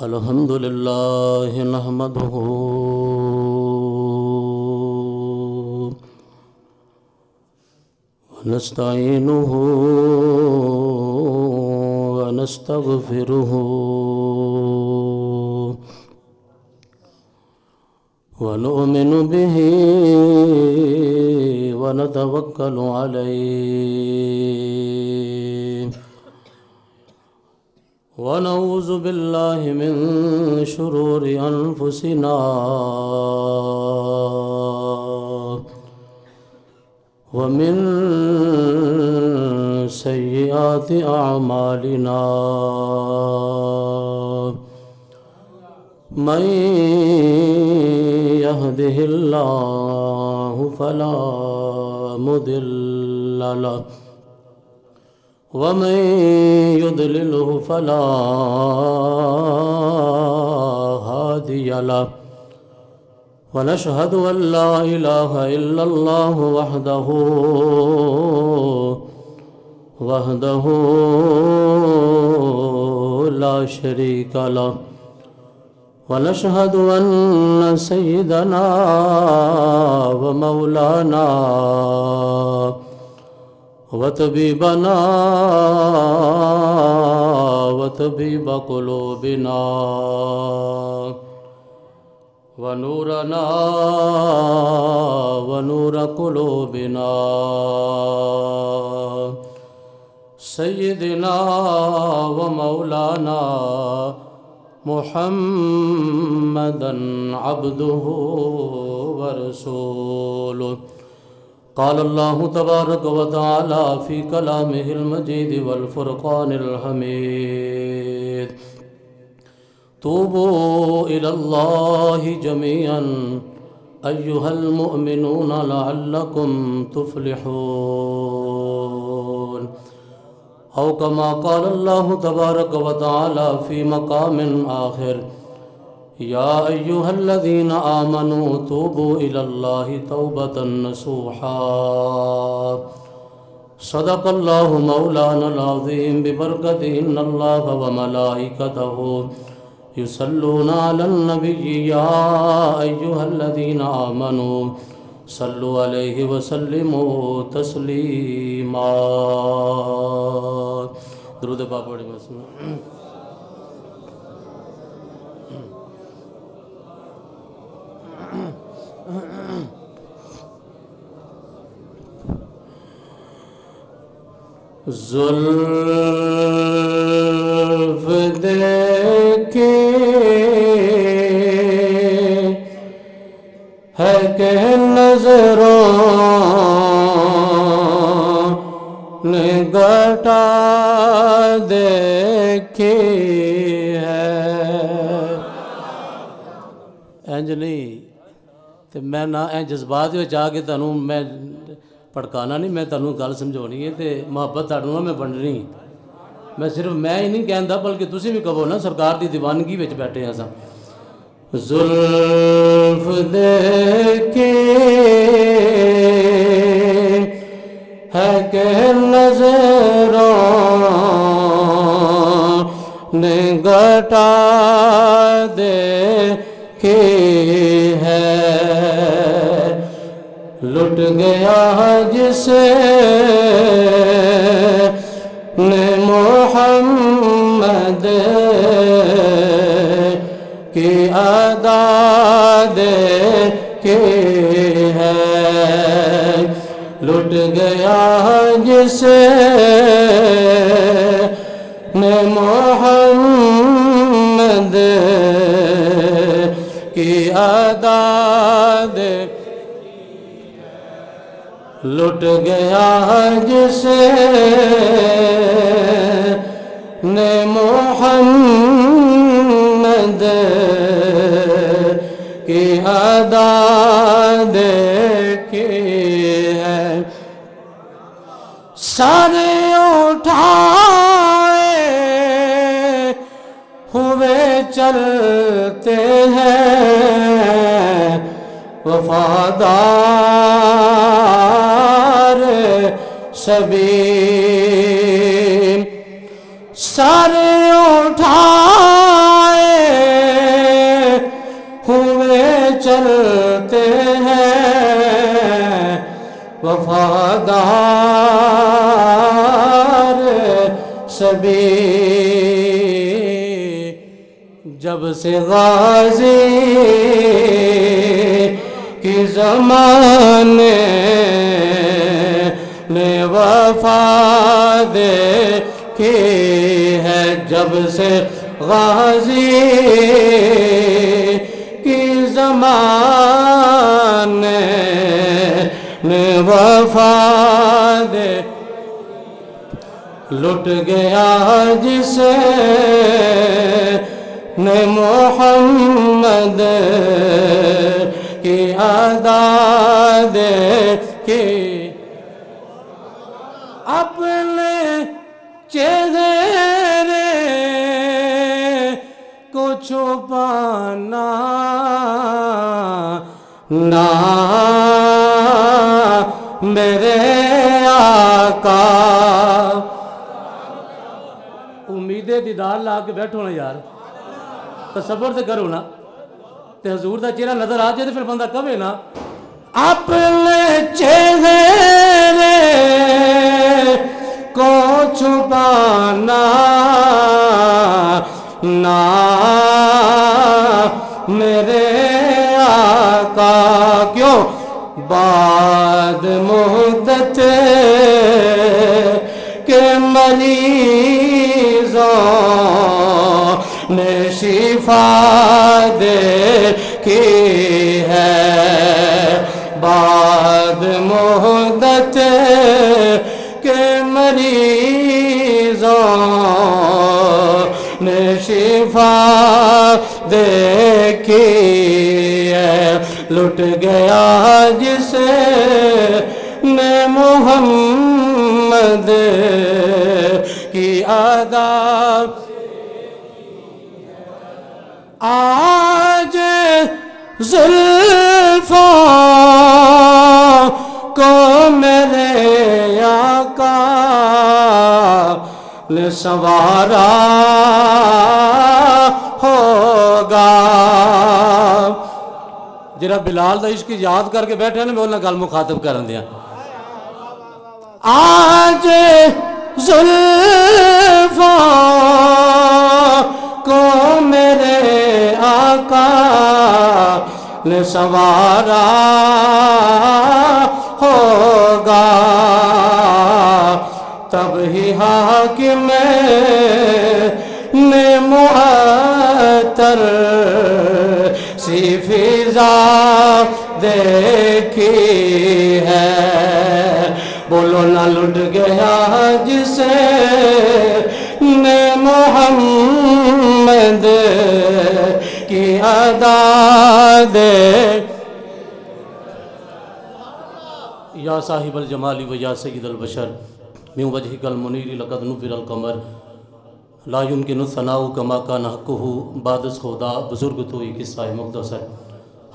الحمد لله نحمده ونستعينه ونستغفره ونؤمن به ونتوكل عليه ونعوذ بالله من شرور أنفسنا ومن سيئات أعمالنا من يهده الله فلا مضل له ومن يضلله فلا هادي له ونشهد أن لا إله إلا الله وحده لا شريك له ونشهد أن سيدنا ومولانا وطبيبنا وطبيب قلوبنا ونورنا ونور قلوبنا سيدنا ومولانا محمدا عبده ورسوله قال الله تبارك وتعالى في كلامه المجيد والفرقان الحميد توبوا إلى الله جميعا أيها المؤمنون لعلكم تفلحون أو كما قال الله تبارك وتعالى في مقام آخر يا أيها الذين آمنوا توبوا إلى الله توبة نصوحا صدق الله مولانا العظيم ببركته إن الله وملائكته يصلون على النبي يا أيها الذين آمنوا صلوا عليه وسلموا تسليما درود پاک پڑھی مسلم زلف دیکھے ہے کہ نظروں نے گھٹا دیکھی ہے انج نہیں تے میں نہ اے جذبات وچ آ کے تانوں میں پڑکانا نہیں میں تانوں گل سمجھانی ہے تے محبت تانوں نال میں ونڈنی میں صرف میں ہی نہیں کہندا بلکہ تسی بھی کہو نا سرکار دی دیوانگی وچ بیٹھے ہیں اساں زلف دیکھے ہے کہ نظروں نے گھٹا دیکھی ہے لٹ گیا جسے نے محمد کی ادا دیکھی ہے لٹ گیا جسے نے محمد کی ادا دیکھی لٹ گیا جسے نے محمد کی ادا دیکھی ہے سارے اٹھائے ہوئے چلتے ہیں وفادار سبھی سارے اٹھائے کرتے ہیں وفادار سبھی، جب سے غازی کی زمانے نے وفا دیکھی ہے، جب سے غازی کی زمانے نے وفا دے، لٹ گیا جسے نے محمد کی ادا دیکھی، اپنے چہرے کو چھپانا نہ میرے آقا، امید دیدار لا کے بیٹھو نا یار، تصور تو کرو نا، تے حضور دا چہرہ نظر آ جائے تو پھر بندہ کہے نا اپنے چہرے کو چھپانا نہ میرے آقا، کیوں بعد مدت کے مریضوں نے شفا دیکھی ہے، بعد مدت کے مریضوں نے شفا دیکھی ہے، لٹ گیا جسے نے محمد کی ادا، آج زلفوں کو میرے آقا نے سنوارا ہوگا، جرا بلال دا عشق یاد کر کے بیٹھے نا میں انہوں نے گل مخاطب کرن دیا، آج زلفوں کو میرے آقا نے سنوارا ہوگا، تب ہی حاکم نے معطر سی فضا دیکھی ہے، بولو نہ لٹ گیا جسے نے محمد کی ادا دے، یا صاحب الجمال و یا سید البشر من وجهك المنیر لقد نور القمر لا يمكن الثناء كما كان حقه بعد از خدا، بزرگ توئی قصہ مختصر،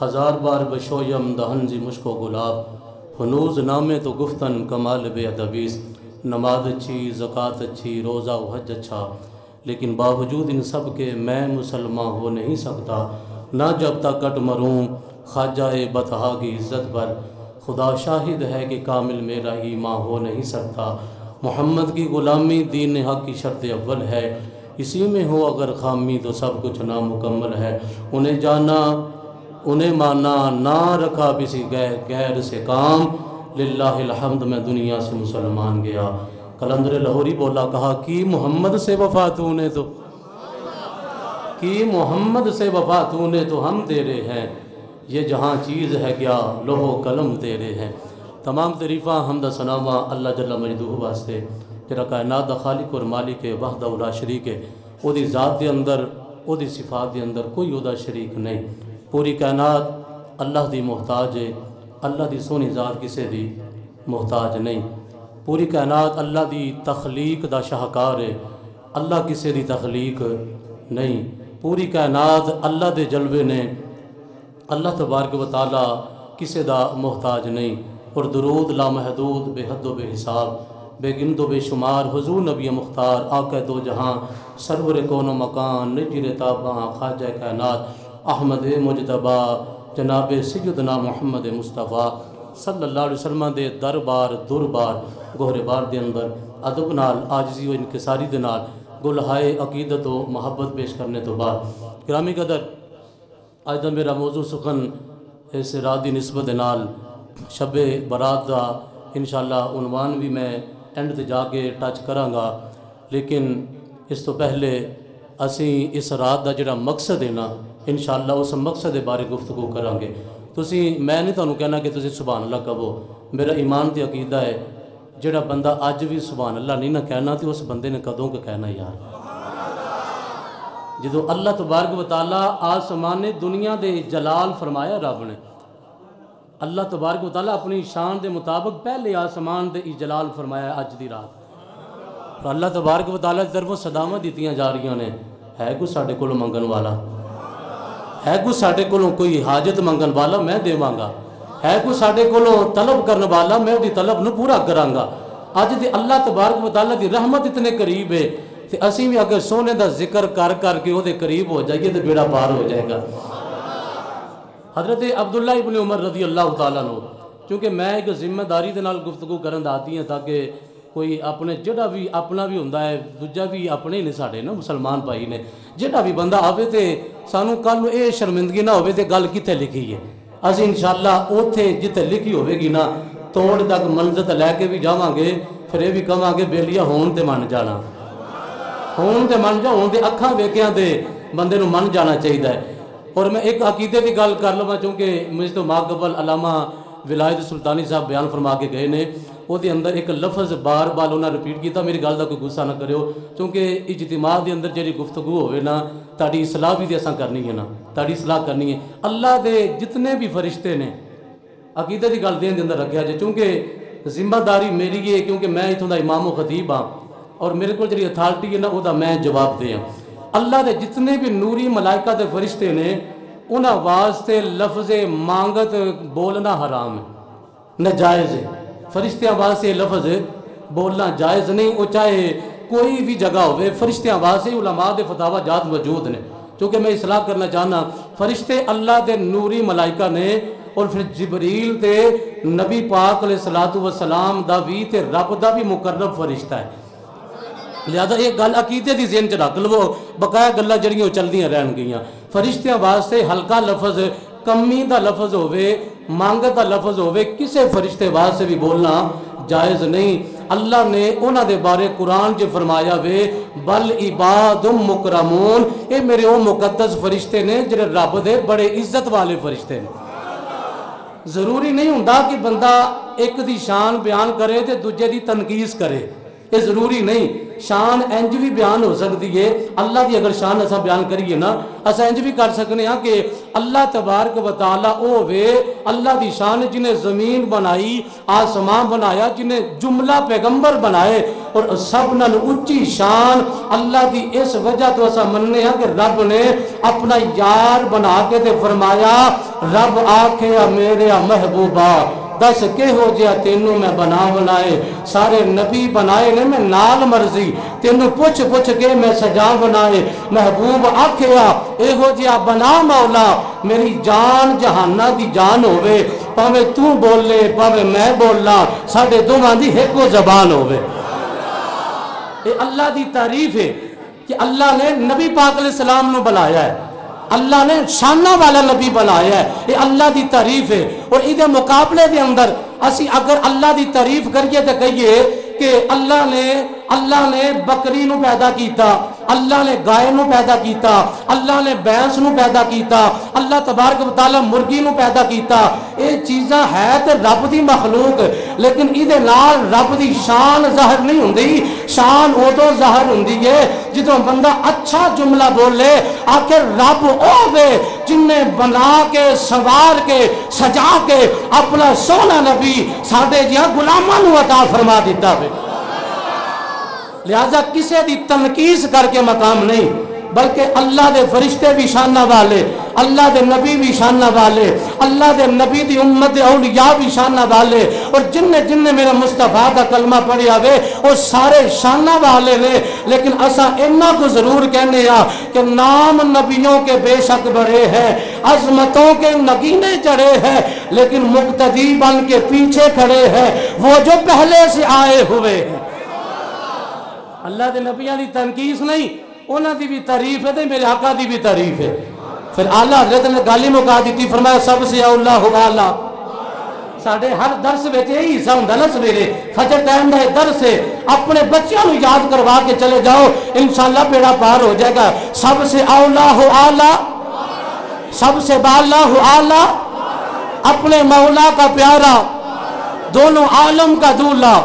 ہزار بار بشویم دہن زی مشک و گلاب، ہنوز نامے تو گفتن کمال بے ادبیس، نماز اچھی، زکوٰۃ اچھی، روزہ و حج اچھا، لیکن باوجود ان سب کے میں مسلمان ہو نہیں سکتا، نہ جب تک کٹ مروں خواجہ بطحا کی عزت پر، خدا شاہد ہے کہ کامل میرا ایمان ہو نہیں سکتا، محمد کی غلامی دین حق کی شرط اول ہے، اسی میں ہو اگر خامی تو سب کچھ نامکمل ہے، انہیں جانا انہیں مانا نہ رکھا کسی غیر سے کام، للہ الحمد میں دنیا سے مسلمان گیا، قلندر لاہوری بولا کہا کی محمد سے وفا تو نے تو، کی محمد سے وفا تو نے تو ہم تیرے ہیں، یہ جہاں چیز ہے کیا لوح و قلم تیرے ہیں، تمام تعریفاں حمد و ثناواں اللہ جل مجدہ واسطے جڑا کائنات دا خالق اور مالک ہے، وحدہ لا شریک ہے، او دی ذات دے اندر او دی صفات دے اندر کوئی او دا شریک نہیں، پوری کائنات اللہ دی محتاج ہے، اللہ دی سونی ذات کسے دی محتاج نہیں، پوری کائنات اللہ دی تخلیق دا شاہکار ہے، اللہ کسے دی تخلیق نہیں، پوری کائنات اللہ دے جلوے نے، اللہ تبارک و تعالی کسے دا محتاج نہیں، اور درود لامحدود بے حد و بے حساب بے گند و بے شمار حضور نبی مختار آقا دو جہاں سرور کون و مکان نجر تاباں خواجہ کائنات احمد مجتبیٰ جناب سیدنا محمد مصطفیٰ صلی اللہ علیہ وسلم دے دربار دربار گوہرے بار دے اندر ادب نال عاجزی و انکساری دے نال گلہائے عقیدت و محبت پیش کرنے تو بعد گرامی قدر آج دا میرا موضوع سخن اس رات دی نسبت دے نال شب برات دا انشاءاللہ عنوان بھی میں اینڈ تے جا کے ٹچ کراں گا، لیکن اس تو پہلے اسی اس رات دا جڑا مقصد ہے نا انشاءاللہ اس مقصد دے بارے گفتگو کریں گے۔ میں نہیں تانوں کہنا کہ تسی سبحان اللہ کہو، میرا ایمان تے عقیدہ ہے جڑا بندہ اج بھی سبحان اللہ نہیں نہ کہنا تے اس بندے نے کدوں کہ کہنا یار۔ جدو اللہ تبارک و تعالیٰ آسمان دنیا دے جلال فرمایا رب نے، اللہ تبارک و تعالیٰ اپنی شان دے مطابق پہلے آسمان دے جلال فرمایا اج دی رات، اور اللہ تبارک و تعالیٰ کی طرفوں صداواں دیتیاں جا رہی نے، ہے کوئی ساڈے کولوں منگن والا، ہے کوئی ساڈے کولوں کوئی حاجت منگن والا میں دیواں گا، ہے کوئی ساڈے کولوں طلب کرنے والا میں دی طلب نو پورا کراں گا۔ اج دی اللہ تبارک و تعالیٰ دی رحمت اتنے قریب ہے کہ اسی بھی اگر سونے دا ذکر کر کر کے وہ دے قریب ہو جائیے تو بیڑا پار ہو جائے گا۔ حضرت عبداللہ ابن عمر رضی اللہ تعالیٰ عنہ، چونکہ میں ایک ذمہ داری دے نال گفتگو کرن آتی ہیں تاکہ کوئی اپنے جڑا بھی اپنا بھی ہوندا ہے دوجا بھی اپنے ہی نے ساڈے نا مسلمان بھائی نے، جڑا بھی بندہ آوے تے سانو کل اے شرمندگی نہ ہوے تے گل کتے لکھی ہے، اسی انشاءاللہ اوتھے جتے لکھی ہوے گی نا توڑ تک منزل لے کے بھی جاواں گے، پھر یہ بھی کہاں گے بیلیا ہون تے من جانا، ہون تے من جا، ہون تے اکھاں ویکھیاں تے بندے نو من جانا چاہیے ہے۔ اور میں ایک عقیدے کی گل کر لواں چونکہ مجھ تو ماں قبل علامہ ولایت سلطانی صاحب بیان فرما کے گئے نے، وہ دے اندر ایک لفظ بار بار انہوں نے رپیٹ کیتا، میری گل دا کوئی غصہ نہ کریو، چونکہ اجتماع دے اندر جڑی گفتگو ہوئے نا تاڑی اصلاح بھی دے اساں کرنی ہے نا، تاڑی اصلاح کرنی ہے۔ اللہ دے جتنے بھی فرشتے نے عقیدے کی گل دے اندر رکھیا جائے، چونکہ ذمہ داری میری ہے کیونکہ میں اتوں دا امام و خطیب ہاں اور میرے کو جڑی اتھارٹی ہے نا وہ دا میں جواب دے ہاں۔ اللہ دے جتنے بھی نوری ملائکہ دے فرشتے نے انہاں واسطے لفظ مانگت بولنا حرام ہے، ناجائز ہے، فرشتیاں واسطے لفظ بولنا جائز نہیں، وہ چاہے کوئی بھی جگہ ہوئے، فرشتیاں واسطے علماء دے فتاوہ جات موجود نے، چونکہ میں اصلاح کرنا چاہنا فرشتے اللہ دے نوری ملائکہ نے، اور پھر جبریل تے نبی پاک علیہ السلام دا بھی تے رب دا بھی مقرب فرشتہ ہے، لہذا ایک گل عقیدے دی ذہن چ رکھ لو، بقایا گلاں جڑیاں چلدیاں رہن گئیاں۔ فرشتیاں واسطے ہلکا لفظ کمی دا لفظ ہوئے، مانگت دا لفظ ہوئے، کسے فرشتے واسطے بھی بولنا جائز نہیں۔ اللہ نے انہاں دے بارے قرآن جو فرمایا وے بل عباد مکرمون، اے میرے او مقدس فرشتے نے جڑے رب دے بڑے عزت والے فرشتے نے۔ ضروری نہیں ہوندا کہ بندہ ایک دی شان بیان کرے تے دوجے دی تنقیص کرے، یہ ضروری نہیں، شان انج بھی بیان ہو سکتی ہے۔ اللہ دی اگر شان اسا بیان کریے نا اسا انج بھی کر سکنے ہاں کہ اللہ تبارک و تعالیٰ او وے اللہ دی شان جنہیں زمین بنائی، آسمان بنایا، جنہیں جملہ پیغمبر بنائے، اور سب نال اونچی شان اللہ دی اس وجہ تو اسا مننے ہاں کہ رب نے اپنا یار بنا کے تے فرمایا رب آکھے میرے محبوبہ دس کہ ہو جیا تینوں میں بنائے، سارے نبی بنائے نے میں نال مرضی، تینوں پوچھ پوچھ کے میں سجا بنائے، محبوب آکھیا اے ہو جیا بنا مولا میری جان جہانہ دی جان ہوئے، پاوے تو بولے پاوے میں بولنا، ساڑھے دوہاں دی ایک کو زبان ہوئے۔ اے اللہ دی تعریف ہے کہ اللہ نے نبی پاک علیہ السلام نو بنایا ہے، اللہ نے شانہ والا نبی بنایا ہے، یہ اللہ دی تعریف ہے۔ اور ادھے مقابلے دے اندر اسی اگر اللہ دی تعریف کریے تو کہیے کہ اللہ نے بکری نو پیدا کیتا، اللہ نے گائے نو پیدا کیتا، اللہ نے بینس نو پیدا کیتا، اللہ تبارک و تعالی مرغی نو پیدا کیتا، یہ چیزاں ہے تے رب دی مخلوق، لیکن ادھے نال رب دی شان ظاہر نہیں ہوندی۔ شان ادو ظاہر ہوندی ہے جدوں بندہ اچھا جملہ بولے آخر رب او وے جن نے بنا کے سوار کے سجا کے اپنا سونا نبی ساڈے جہاں غلاماں نو عطا فرما دیتا ہے۔ لہذا کسے دی تنقیص کر کے مقام نہیں، بلکہ اللہ دے فرشتے بھی شانہ والے، اللہ دے نبی بھی شانہ والے، اللہ دے نبی دی امت اولیاء بھی شانہ والے، اور جن نے میرا مصطفیٰ دا کلمہ پڑھیا وے وہ سارے شانہ والے نے۔ لیکن اسا انہاں کو ضرور کہنے ہاں کہ نام نبیوں کے بے شک بڑے ہیں، عظمتوں کے نگینے چڑھے ہیں لیکن مقتدی بن کے پیچھے کھڑے ہیں وہ جو پہلے سے آئے ہوئے ہیں۔ اللہ دے نبیوں دی تنقیص نہیں، انہاں دی بھی تعریف ہے تے میرے آقا دی بھی تعریف ہے۔ پھر اعلیٰ حضرت نے گالی مکا دیتی، فرمایا سب سے اولا ہو اعلیٰ۔ ساڑھے ہر درس میں یہی حصہ ہوندا نا سویرے فجر ٹائم دا درس ہے، اپنے بچوں کو یاد کروا کے چلے جاؤ انشاءاللہ بیڑا پار ہو جائے گا۔ سب سے اولا ہو اعلیٰ، سب سے بالا ہو اعلیٰ، اپنے مولا کا پیارا، دونوں عالم کا دولا،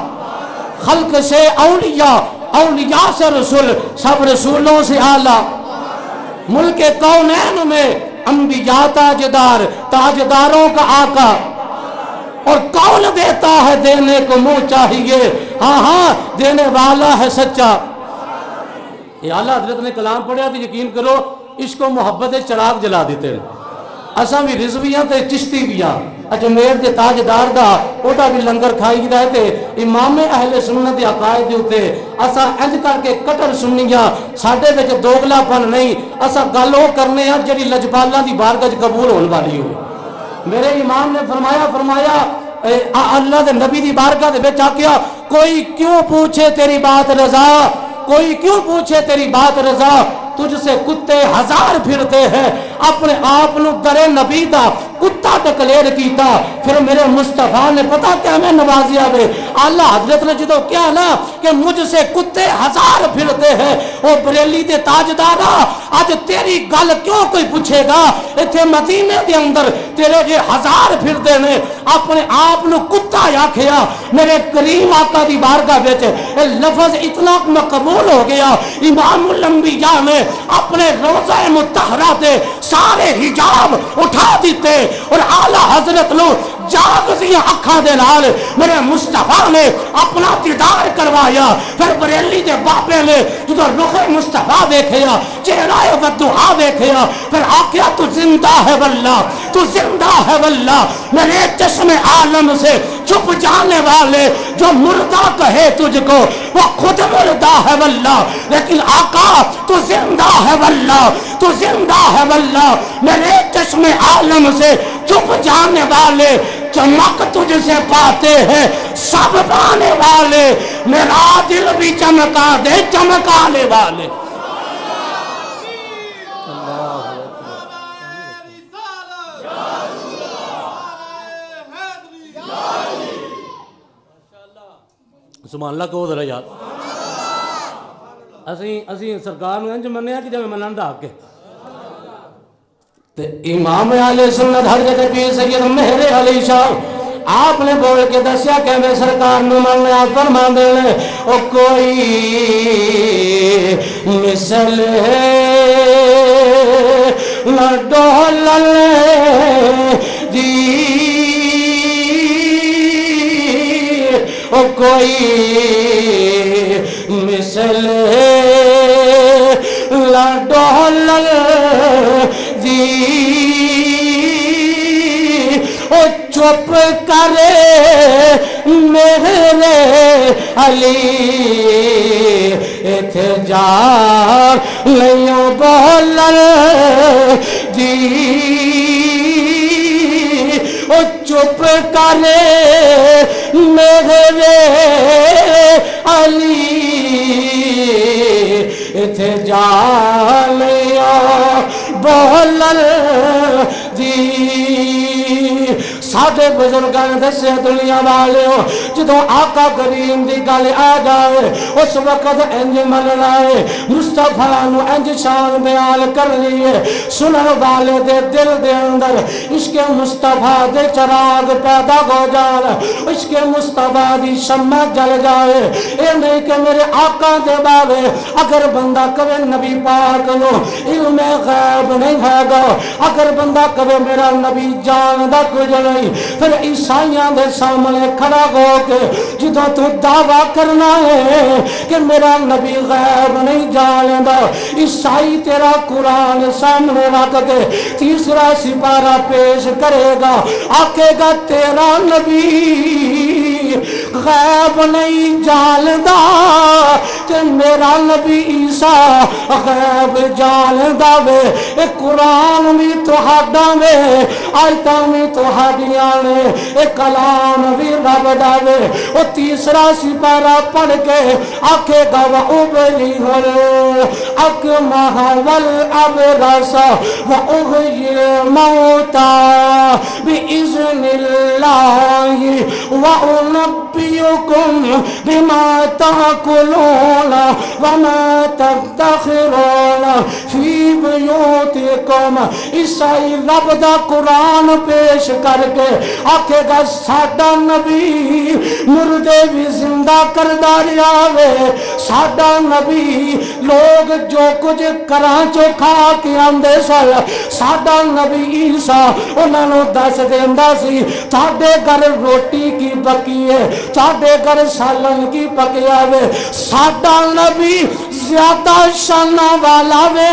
خلق سے اولیاء، اولیاء سے رسول، سب رسولوں سے اعلیٰ، ملک کونین میں انبیاء تاجدار، تاجداروں کا آقا، اور کون دیتا ہے دینے کو منہ چاہیے، ہاں ہاں دینے والا ہے سچا۔ یہ اعلیٰ حضرت نے کلام پڑھا تو یقین کرو عشق و محبت چراغ جلا دیتے ہیں۔ اساں بھی رضویاں تے چشتی بیاں اجمیر دے تاجدار دا اوٹا بھی لنگر کھائی دا ہے تے امام اہل سنت عقائد ہوتے اساں انج کر کے کٹر سنیاں ساڑھے وچ دوگلا پن نہیں، اساں گالوں کرنے ہیں جڑی لجپالاں دی بارگاہ قبول ہونے والی ہو۔ میرے امام نے فرمایا اللہ دے نبی دی بارگاہ دے بیچ آکیا کوئی کیوں پوچھے تیری بات رضا، کوئی کیوں پوچھے تیری بات رضا، تجھ سے کتے ہزار پھرتے ہیں، اپنے آپ نو درے نبی دا کتا ڈکلیئر کیتا۔ پھر میرے مصطفیٰ نے پتا کیا میں نوازیا وے، اللہ حضرت نے جدو کیا نا کہ مجھ سے کتے ہزار پھرتے ہیں، او بریلی دے تاجدارا آج تیری گل کیوں کوئی پوچھے گا، اتھے مدینے دے اندر تیرے جے ہزار پھرتے نے، اپنے آپ نو کتا یا کھیا۔ میرے کریم آقا دی بارگاہ بیچے لفظ اتنا مقبول ہو گیا، امام الانبیاء نے اپنے روضہ مطہرہ دے سارے حجاب اٹھا دیتے اور اعلیٰ حضرت لو جاگ دیا اکھا دے نال میرے مصطفیٰ نے اپنا دیدار کروایا۔ پھر بریلی دے باپے نے جدو رخ مصطفیٰ دیکھیا، چہرہ ودعا دیکھیا، پھر آکیا تو زندہ ہے واللہ، تو زندہ ہے واللہ، میرے چشم عالم سے چھپ جانے والے جو مردہ کہے تجھ کو وہ خود مردہ ہے واللہ، لیکن آقا تو زندہ ہے واللہ، تو زندہ ہے واللہ، میرے چشم عالم سے چھپ جانے والے چمک تجھ سے پاتے ہیں سب پانے والے، میرا دل بھی چمکا دے چمکانے والے۔ سبحان اللہ کہو ذرا یار، اسی سرکار نے انج منیا کہ جب منن دا حق ہے۔ امام اہل سنت حضرت پیر سید مہر علی شاہ آپ نے بول کے دسیا کہ میں سرکار نو منیا، فرما دے او کوئی مثل نہ ڈولل دی، او کوئی مثل نہ ڈولل دی، او چپ کرے میرے علی ایتھے جا لیوں بولن دی، او چپ کرے میرے علی ایتھے جا لیوں بولن دی۔ ساڑھے بزرگان دسے دنیا والے ہو جدو آقا کریم دی گل آ جائے اس وقت انج ملنا ہے، مصطفیٰ نو انج شان بیان کر لیے، سنن والے دے دل دے اندر عشق مصطفیٰ دے چراغ پیدا ہو جائے، عشق مصطفیٰ دی شمع جل جائے۔ اے نہیں کہ میرے آقا دے بارے اگر بندہ کہے نبی پاک نو علم غیب نہیں ہے گا، اگر بندہ کہے میرا نبی جان دا کچھ نہیں، پھر عیسائیاں دے سامنے کھڑا ہو کے جدو تو دعویٰ کرنا ہے کہ میرا نبی غیب نہیں جاندا، عیسائی تیرا قرآن سامنے رکھ کے تیسرا سپارہ پیش کرے گا، آکے گا تیرا نبی غیب نہیں جاندا کہ میرا نبی عیسیٰ غیب جاندا وے۔ اے قرآن قرآن بھی تہاڈا وے آیتاں بھی تہاڈیاں نے اے کلام بھی رب دا وے او تیسرا سپارہ پڑھ کے آکھے گا وَأُبْرِئُ الْأَكْمَحَ وَالْأَبْرَصَ وَأُحْيِي الْمَوْتَى بِإِذْنِ اللَّهِ وَأُنَبِّئُكُم بِمَا تَأْكُلُونَ وَمَا تَدَّخِرُونَ فِي بُيُوتِكُمْ عیسائی رب دا قرآن پیش کر کے آکھے گا ساڈا نبی مردے بھی زندہ کردہ رہا وے ساڈا نبی لوگ جو کچھ کرانچو کھا کے آندے سال ساڈا نبی عیسیٰ انہوں نے دس دیندہ سی تھاڑے گھر روٹی کی پکی ہے تھاڑے گھر سالن کی پکی آوے ساڈا نبی زیادہ شانہ والا وے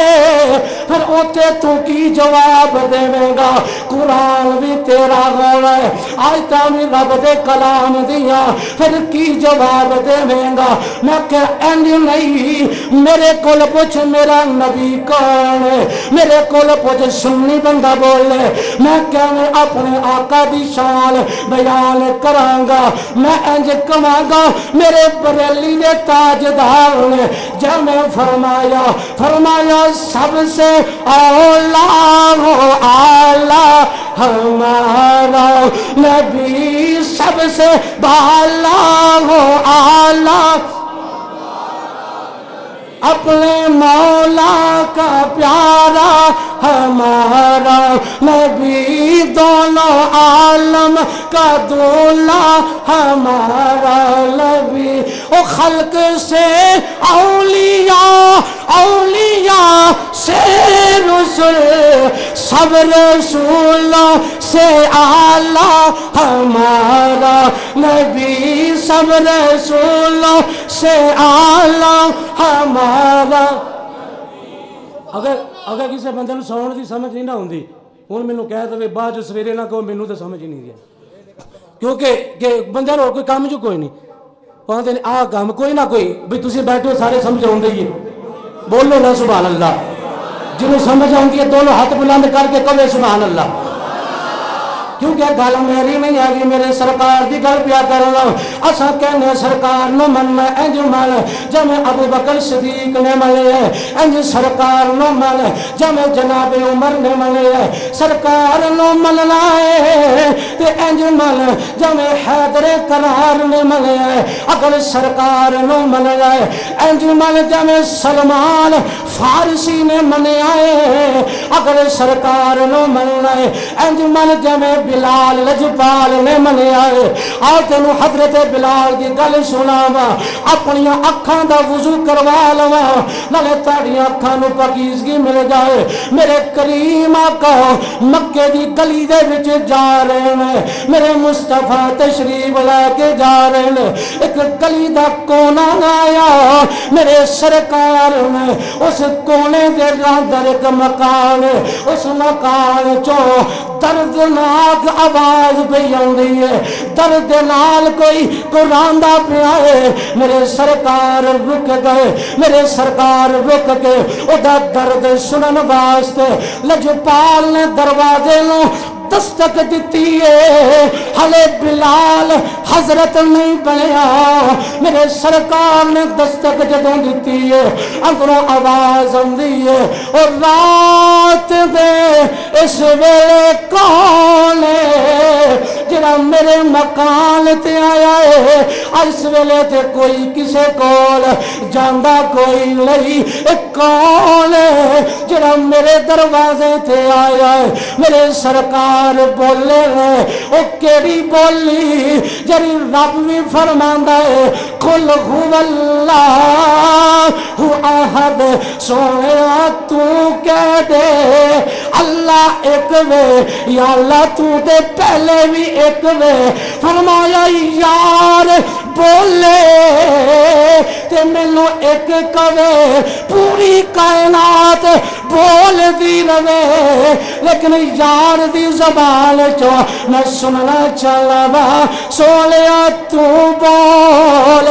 پھر اوتے تو کی جواب دے گا قرآن بھی تیرا غور ہے آیتاں بھی رب دے کلام دیا پھر کی جواب دے گا میں کہ اینج نہیں میرے کول پوچھ میرا نبی کون ہے میرے کول پوچھ سنی بندہ بولے میں کیا میں اپنے آقا دی شان بیان کرانگا میں اینج کمانگا میرے بریلی دے تاجدار نے جب میں فرمایا سب سے اولا ہو آلہ ہمارا نبی سب سے بالا ہو آلہ اپنے مولا کا پیارا ہمارا نبی دونوں عالم کا دولا ہمارا نبی او خلق سے اولیاء سے رسول سب رسولوں سے اعلیٰ ہمارا نبی سب رسولوں سے اعلیٰ ہمارا اگر کسی بندے سون کی سمجھ نہیں نہ ہوندی ہوں مینوں کہہ دے بعد سویرے نہ کہو مینوں تو سمجھ ہی نہیں گیا کیونکہ بندے اور کوئی کام جو کوئی نہیں پاتے آ کام کوئی نہ کوئی بھی تسی بیٹھو سارے سمجھ آؤں ہی بولو نا سبحان اللہ جنہوں سمجھ آؤں ہے دونوں ہاتھ بلند کر کے کہے سبحان اللہ کیونکہ گل میری نہیں آگی میرے سرکار دی گل پیا کرنا اسا کہنے سرکار نو مننا انج من جب ابو بکر صدیق نے ملے انج سرکار نو من جب جناب عمر نے ملے سرکار نو مننا ہے تے انج من جب حیدر کرار نے ملے اگر سرکار نو من گئے انج من جب سلمان فارسی نے منے آئے اگر سرکار نو مننا ہے انج من جب بلال لجپال نے منے آئے آج تینوں حضرت بلال کی گل سناوا اپنی اکھاں دا وضو کروا لوا نالے تاڑیاں اکھاں نو پاکیزگی مل جائے میرے کریم آقا مکے دی گلی دے وچ جا رہے ہیں میرے مصطفیٰ تشریف لے کے جا رہے ہیں ایک گلی دا کونا آیا میرے سرکار نے اس کونے دے اندر ایک مکان اس مکان چو دردناک آواز پہ آندی ہے درد نال کوئی قرآن دا پیا ہے میرے سرکار رک گئے میرے سرکار رک کے او دا درد سنن واسطے لجپال نے دروازے نو دستک دیتی ہے ہلے بلال حضرت نہیں بنیا میرے سرکار نے دستک جدوں دیتی ہے اندروں آواز آندی ہے اور رات دے اس ویلے کون ہے جڑا میرے مکان تے آیا ہے اس ویلے تے کوئی کسے کول جاندا کوئی نہیں کون ہے جڑا میرے دروازے تے آیا ہے میرے سرکار بولے ہیں او کیڑی بولی جڑی رب بھی فرماندا ہے قل هو اللہ احد سونیا تو کہہ دے اللہ ایک وے یا اللہ تو تے پہلے بھی ایک وے فرمایا یار بولے تے مینوں ایک کہے پوری کائنات بول دی رہے لیکن یار دی زبان چو میں سننا چلاوا سونیا تو بول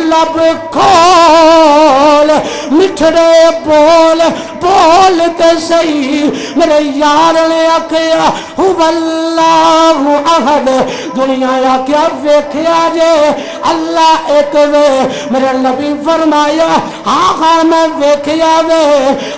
لب کھول مٹھڑے بول بول تے صحیح میرے یار نے آکھیا هو اللہ احد دنیا آکھیا ویکھیا جے اللہ ایک وے میرے نبی فرمایا ہاں ہاں میں ویکھیا وے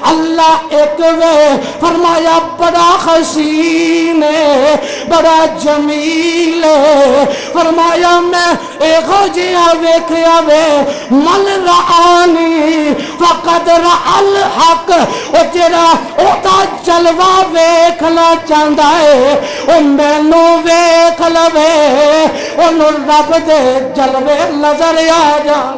اللہ ایک وے فرمایا بڑا حسین ہے بڑا جمیل ہے فرمایا میں ایک جیا ویکھیا وے من رعانی فقد رع الحق او جڑا او تا جلوہ ویکھنا چاہندا ہے او مینوں ویکھ لوے اونوں رب دے جلوے نظر آ جان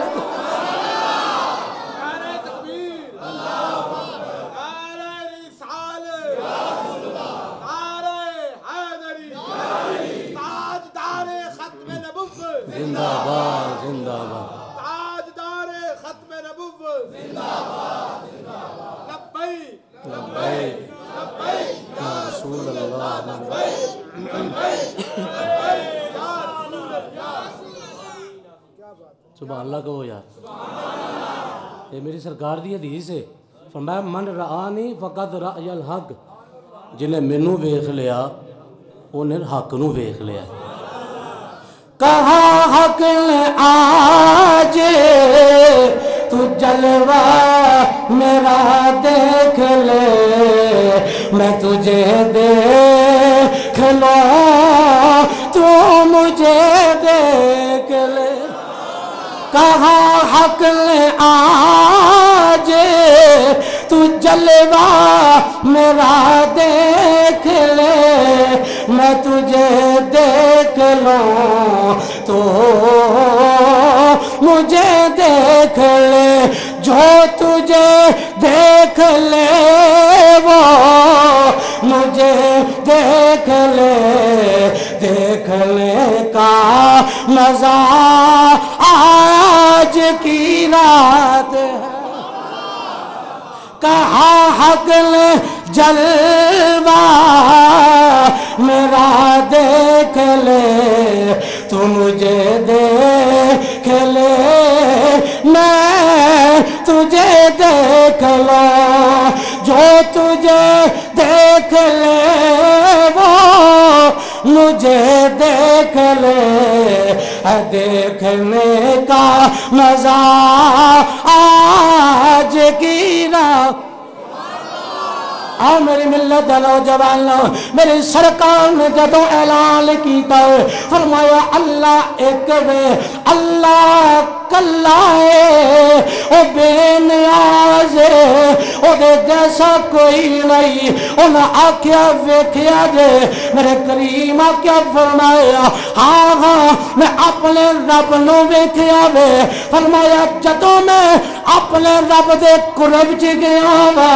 زندہ باد زندہ باد تاجدار ختم نبوت زندہ باد لبیک لبیک لبیک یا رسول اللہ سبحان اللہ کہو یار یہ میری سرکار دی حدیث ہے فرمایا من رعانی فقد رأی الحق جنہیں مینوں ویکھ لیا انہیں حق نو ویکھ لیا کہا حق نے آج تو جلوہ میرا دیکھ لے میں تجھے دیکھ لوں تو مجھے دیکھ لے کہا حق نے آج تو جلوہ میرا دیکھ لے میں تجھے دیکھ لوں تو مجھے دیکھ لے جو تجھے دیکھ لے وہ مجھے دیکھ لے دیکھنے کا مزہ آج کی رات ہے کہا حق نے جلوہ میرا دیکھ لے تو مجھے دیکھ لے میں تجھے دیکھ لوں جو تجھے دیکھ لے وہ مجھے دیکھ لے دیکھنے کا مزہ آج کی رات آؤ میری ملت نوجوانوں میری سرکار نے جدوں اعلان کیتا فرمایا اللہ ایک وے اللہ کلا ہے او بے نیاز ہے او دے جیسا کوئی نہیں انہاں آکھیا ویکھیا جے میرے کریم آکھیا فرمایا ہاں ہاں میں اپنے رب نو ویکھیا وے فرمایا جدوں میں اپنے رب دے قرب چ گیا وا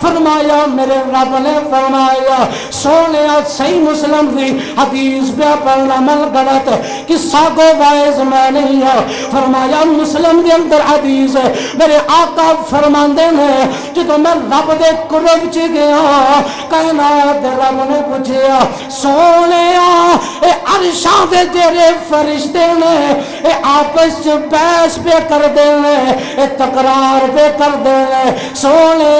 فرمایا میرے رب نے فرمایا سونے صحیح مسلم دی حدیث پہ پڑھنا من غلط قصہ کو وائز میں نہیں ہے فرمایا مسلم کے اندر حدیث ہے میرے آقا فرماندے ہیں جدو میں رب دے قرب چ گیا کائنات رب نے پوچھیا سونے اے عرشاں دے جڑے فرشتے نے اے آپس چ بحث پہ کر دے اے تکرار پہ کر دے سونے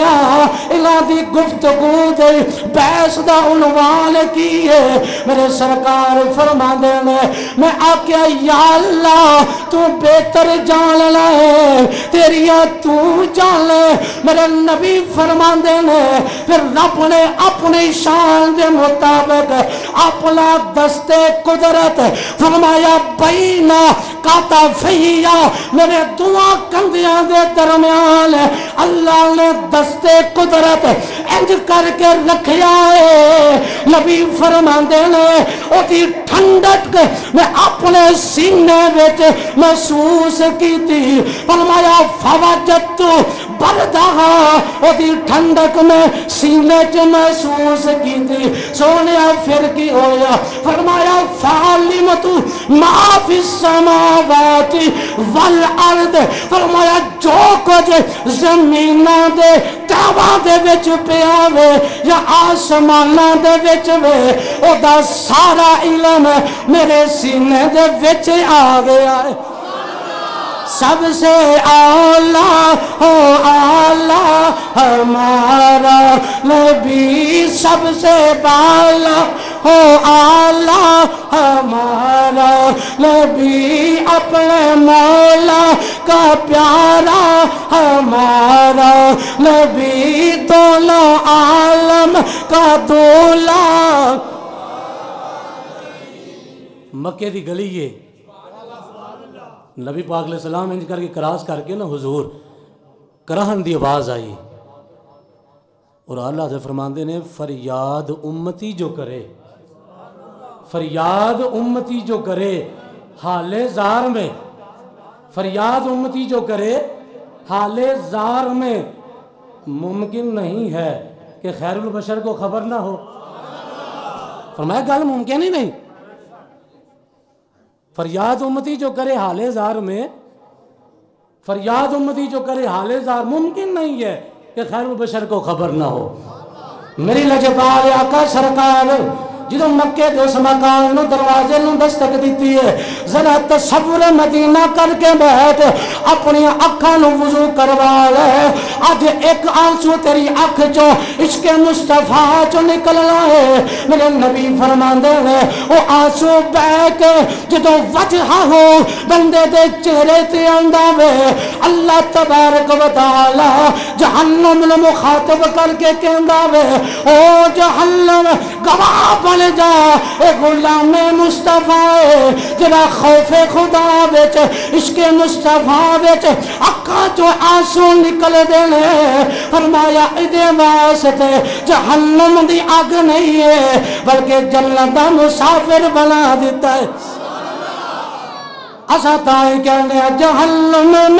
انہاں دی گفتگو دے بحث دا عنوان کی ہے میرے سرکار فرما دینے میں آکیا یا اللہ تو بہتر جان لے تیریاں تو جان لے میرے نبی فرما دینے پھر رب نے اپنی شان دے مطابق اپنا دستے قدرت فرمایا بینا کاتا فہیا میرے دعا کندیاں دے درمیان اللہ نے دستے قدرت انج کر کے رکھیا ہے نبی فرماندے نے او دی ٹھنڈک میں اپنے سینے وچ محسوس کیتی فرمایا فوجت بردہ دی ٹھنڈک میں سینے چ محسوس کی تھی. سونے پھر کی ہویا؟ فرمایا فعلمت ما فی السماوات والارض. فرمایا جو کچھ زمیناں دے تاواں دے وچ پیا وے یا آسماناں دے وچ وے او دا سارا علم میرے سینے دے وچ آ گیا ہے. سب سے اعلیٰ ہو اعلیٰ ہمارا نبی، سب سے بالا ہو اعلیٰ ہمارا نبی، اپنے مولا کا پیارا ہمارا نبی، دونوں عالم کا دولا. مکے دی گلی ہے، نبی پاک علیہ السلام انج کر کے کراس کر کے نا حضور کراہن دی آواز آئی اور اللہ سے فرماندے نے فریاد امتی جو کرے، فریاد امتی جو کرے حال زار میں، فریاد امتی جو کرے حال زار میں، ممکن نہیں ہے کہ خیر البشر کو خبر نہ ہو. فرمایا گل ممکن ہی نہیں. فریاد امتی جو کرے حال زار میں، فریاد امتی جو کرے حال زار، ممکن نہیں ہے کہ خیر البشر کو خبر نہ ہو. میری لجپال آقا سرکار جدو مکے دے اس مکان نو دروازے نو دستک دیتی ہے، ذرا تصور مدینہ کر کے بیٹھ، اپنی اکھاں نو وضو کروا لے. آج ایک آنسو تیری اکھ چو عشق مصطفیٰ چو نکلنا ہے. میرے نبی فرماندے نے او آنسو بہ کے جدو وجہ ہو بندے دے چہرے تے آندا وے، اللہ تبارک و تعالی جہنم نو مخاطب کر کے کہندا وے او جہنم گواہ بن جا اے غلام مصطفیٰ جڑا خوف خدا وچ عشق مصطفیٰ وچ اکھاں چوں آنسو نکل دے نے. فرمایا ادے واسطے جہنم دی اگ نہیں ہے بلکہ جنت دا مسافر بنا دیتا ہے. اسا تائیں کہنے جہنم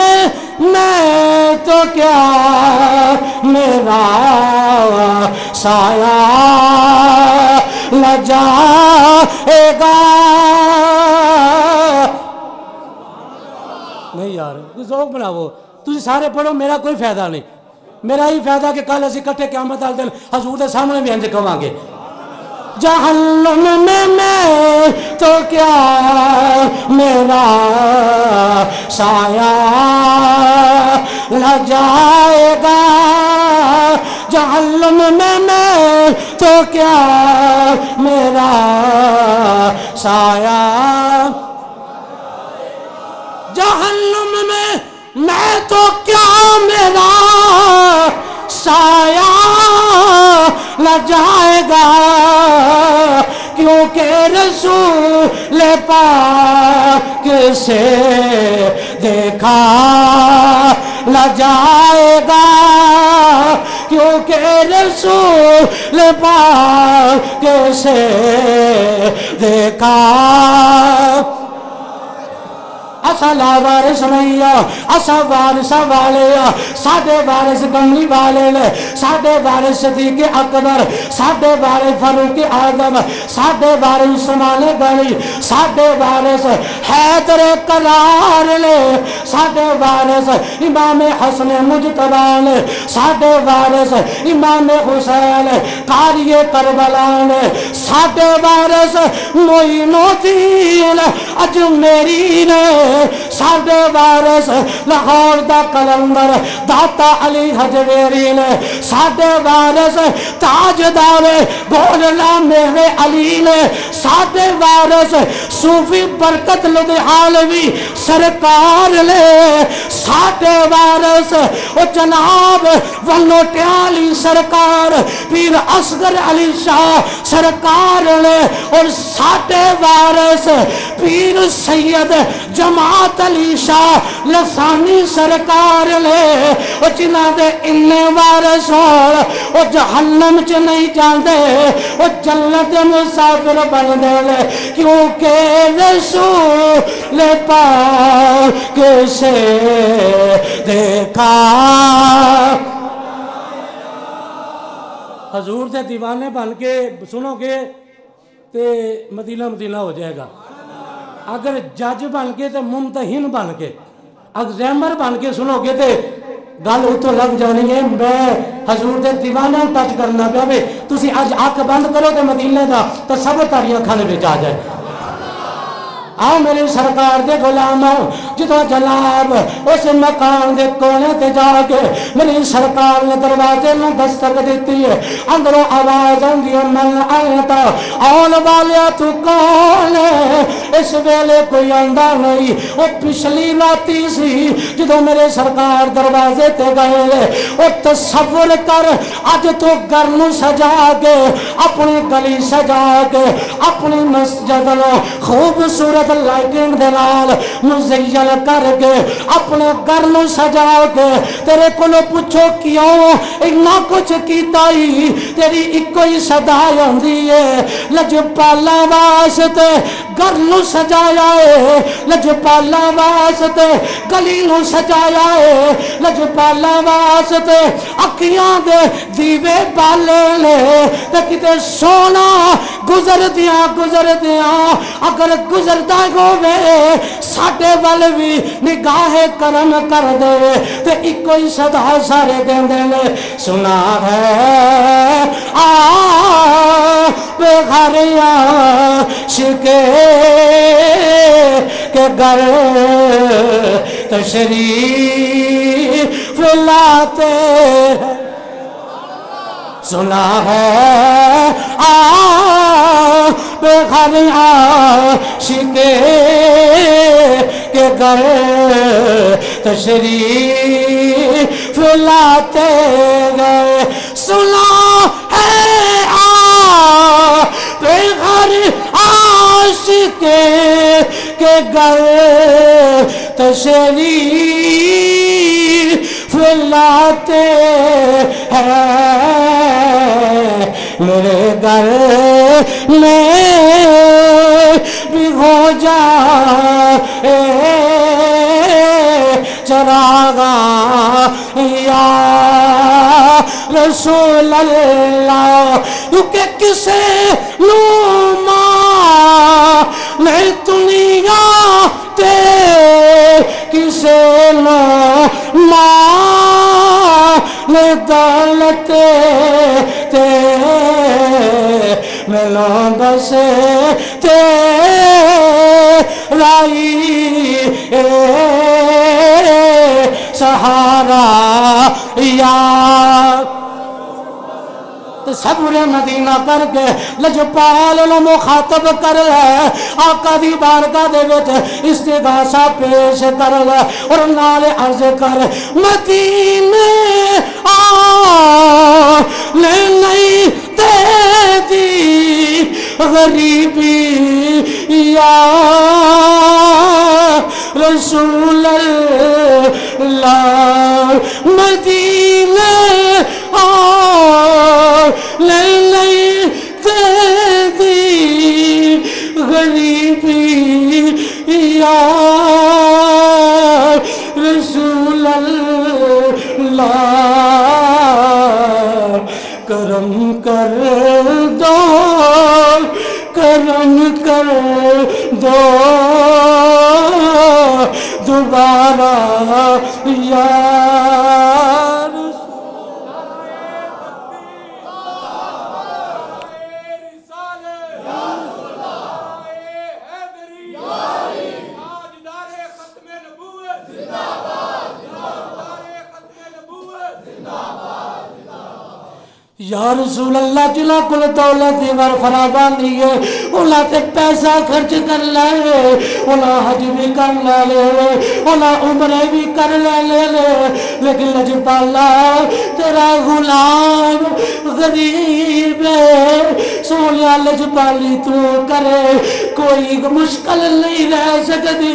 میں تو کیا میرا سایہ لجائے گا. نہیں یار کوئی ذوق بناو، تسی سارے پڑھو، میرا کوئی فائدہ نہیں. میرا ہی فائدہ کہ کل اسی کٹھے قیامت والے دن حضور دے سامنے بھی انج کہاں گے جہنم میں تو کیا میرا سایہ لجائے گا. جہنم میں تو کیا میرا سایہ، جہنم میں تو کیا میرا سایہ لجائے گا. کیونکہ رسول پاک سے دیکھا لجائے گا. کیونکہ رسول پاک سے دیکھا. اسا لا وارث نہیں اسا وارث والے ساڈے وارث کملی والے نے، ساڈے وارث صدیق اکبر، ساڈے وارث فاروق اعظم، ساڈے وارث عثمان غنی، ساڈے وارث حیدر کرار نے، ساڈے وارث امام حسن مجتبی نے، ساڈے وارث امام حسین قاری کربلا نے، ساڈے وارث معین الدین اجمیری نے، ساڈے وارث لاہور دا کلندر داتا علی حجویری نے، ساڈے وارث تاجدار گولڑا میرے علی نے، ساڈے وارث صوفی برکت لدھیانوی سرکار نے، ساڈے وارث او جناب ولوٹیالی سرکار پیر اصغر علی شاہ سرکار نے، اور ساڈے وارث پیر سید جماعت علی شاہ لسانی سرکار لے. او جنہ دے اننے وارث ہو او جہنم چ نہیں جاندے، او جنت مسافر بن دے لے. کیونکہ رسول پاک سے دیکھا حضور دے دیوانے بن کے سنو گے تے مدینہ مدینہ ہو جائے گا. اگر جج بن کے تے ممتحن بن کے ایگزامر بن کے سنو گے تے گل اتوں لگ جانی ہے. میں حضور دے دیوانے ٹچ کرنا پیا وے. تسی اج اکھ بند کرو تے مدینے دا تصور تاریاں کھانے وچ آ جائے. آؤ میرے سرکار دے غلاموں جدو جناب اس مکان دے کونے تے جا کے میری سرکار نے دروازے میں دستک دیتی ہے. اندروں آواز آندی ہے من انت آن والیا تو کون ہے. اس ویلے کوئی آندا نہیں. وہ پچھلی راتی سی جدو میرے سرکار دروازے تے گئے. وہ تصور کر اج تو گھر نو سجا کے اپنی گلی سجا کے اپنی مسجد نو خوبصورت لائٹنگ دے نال مزین کر کے اپنے گھر نو سجا کے تیرے کولو پوچھو کیوں اتنا کچھ کیتا ہی. تیری ایکو ہی صدا ہوندی ہے لجپالا واسطے گھر نو سجایا ہے. لجپالا واسطے گلی نو سجایا ہے. لجپالا واسطے اکھیاں دے دیوے بالے لے تے کتے سونا گزر دیاں اگر گزردا ہووے ساڈے ول وی نگاہ کرم کر دے تے اکو ہی صدا سارے دیندے نے. سنا ہے بے گھریا شکے کے گھر تشریف لاتے. سنا ہے بے گھر عاشقے کے گھر تشریف لاتے گئے. سنا ہے بے گھر عاشقے کے گھر تشریف لاتے ہیں. میرے گھر میں بھی ہو جائے چراغا یا رسول اللہ. کیونکہ کسے نوما نہیں دنیا تے کسے نوما میں دولت تے ملوں بس رائی سہارا یا صبر مدینہ کر کے لجپال نو مخاطب کر لے. آقا دی بارگاہ دے وچ استغاثہ پیش کر لے اور نال عرض کر مدینے نہیں دیتی غریبی یا رسول اللہ. مدینے نہیں دیتی غریبی یا رسول اللہ. کرم کر دو دوبارہ یا یا رسول اللہ. جنہ کل دولت دیور فراوانی ہے انہاں تے پیسہ خرچ کر لے, انہاں حج بھی کر لے, انہاں عمرے بھی کر لے, لیکن لجپالا تیرا غلام غریب ہے. سونیا لجپالی تو کرے کوئی مشکل نہیں رہ سکتی.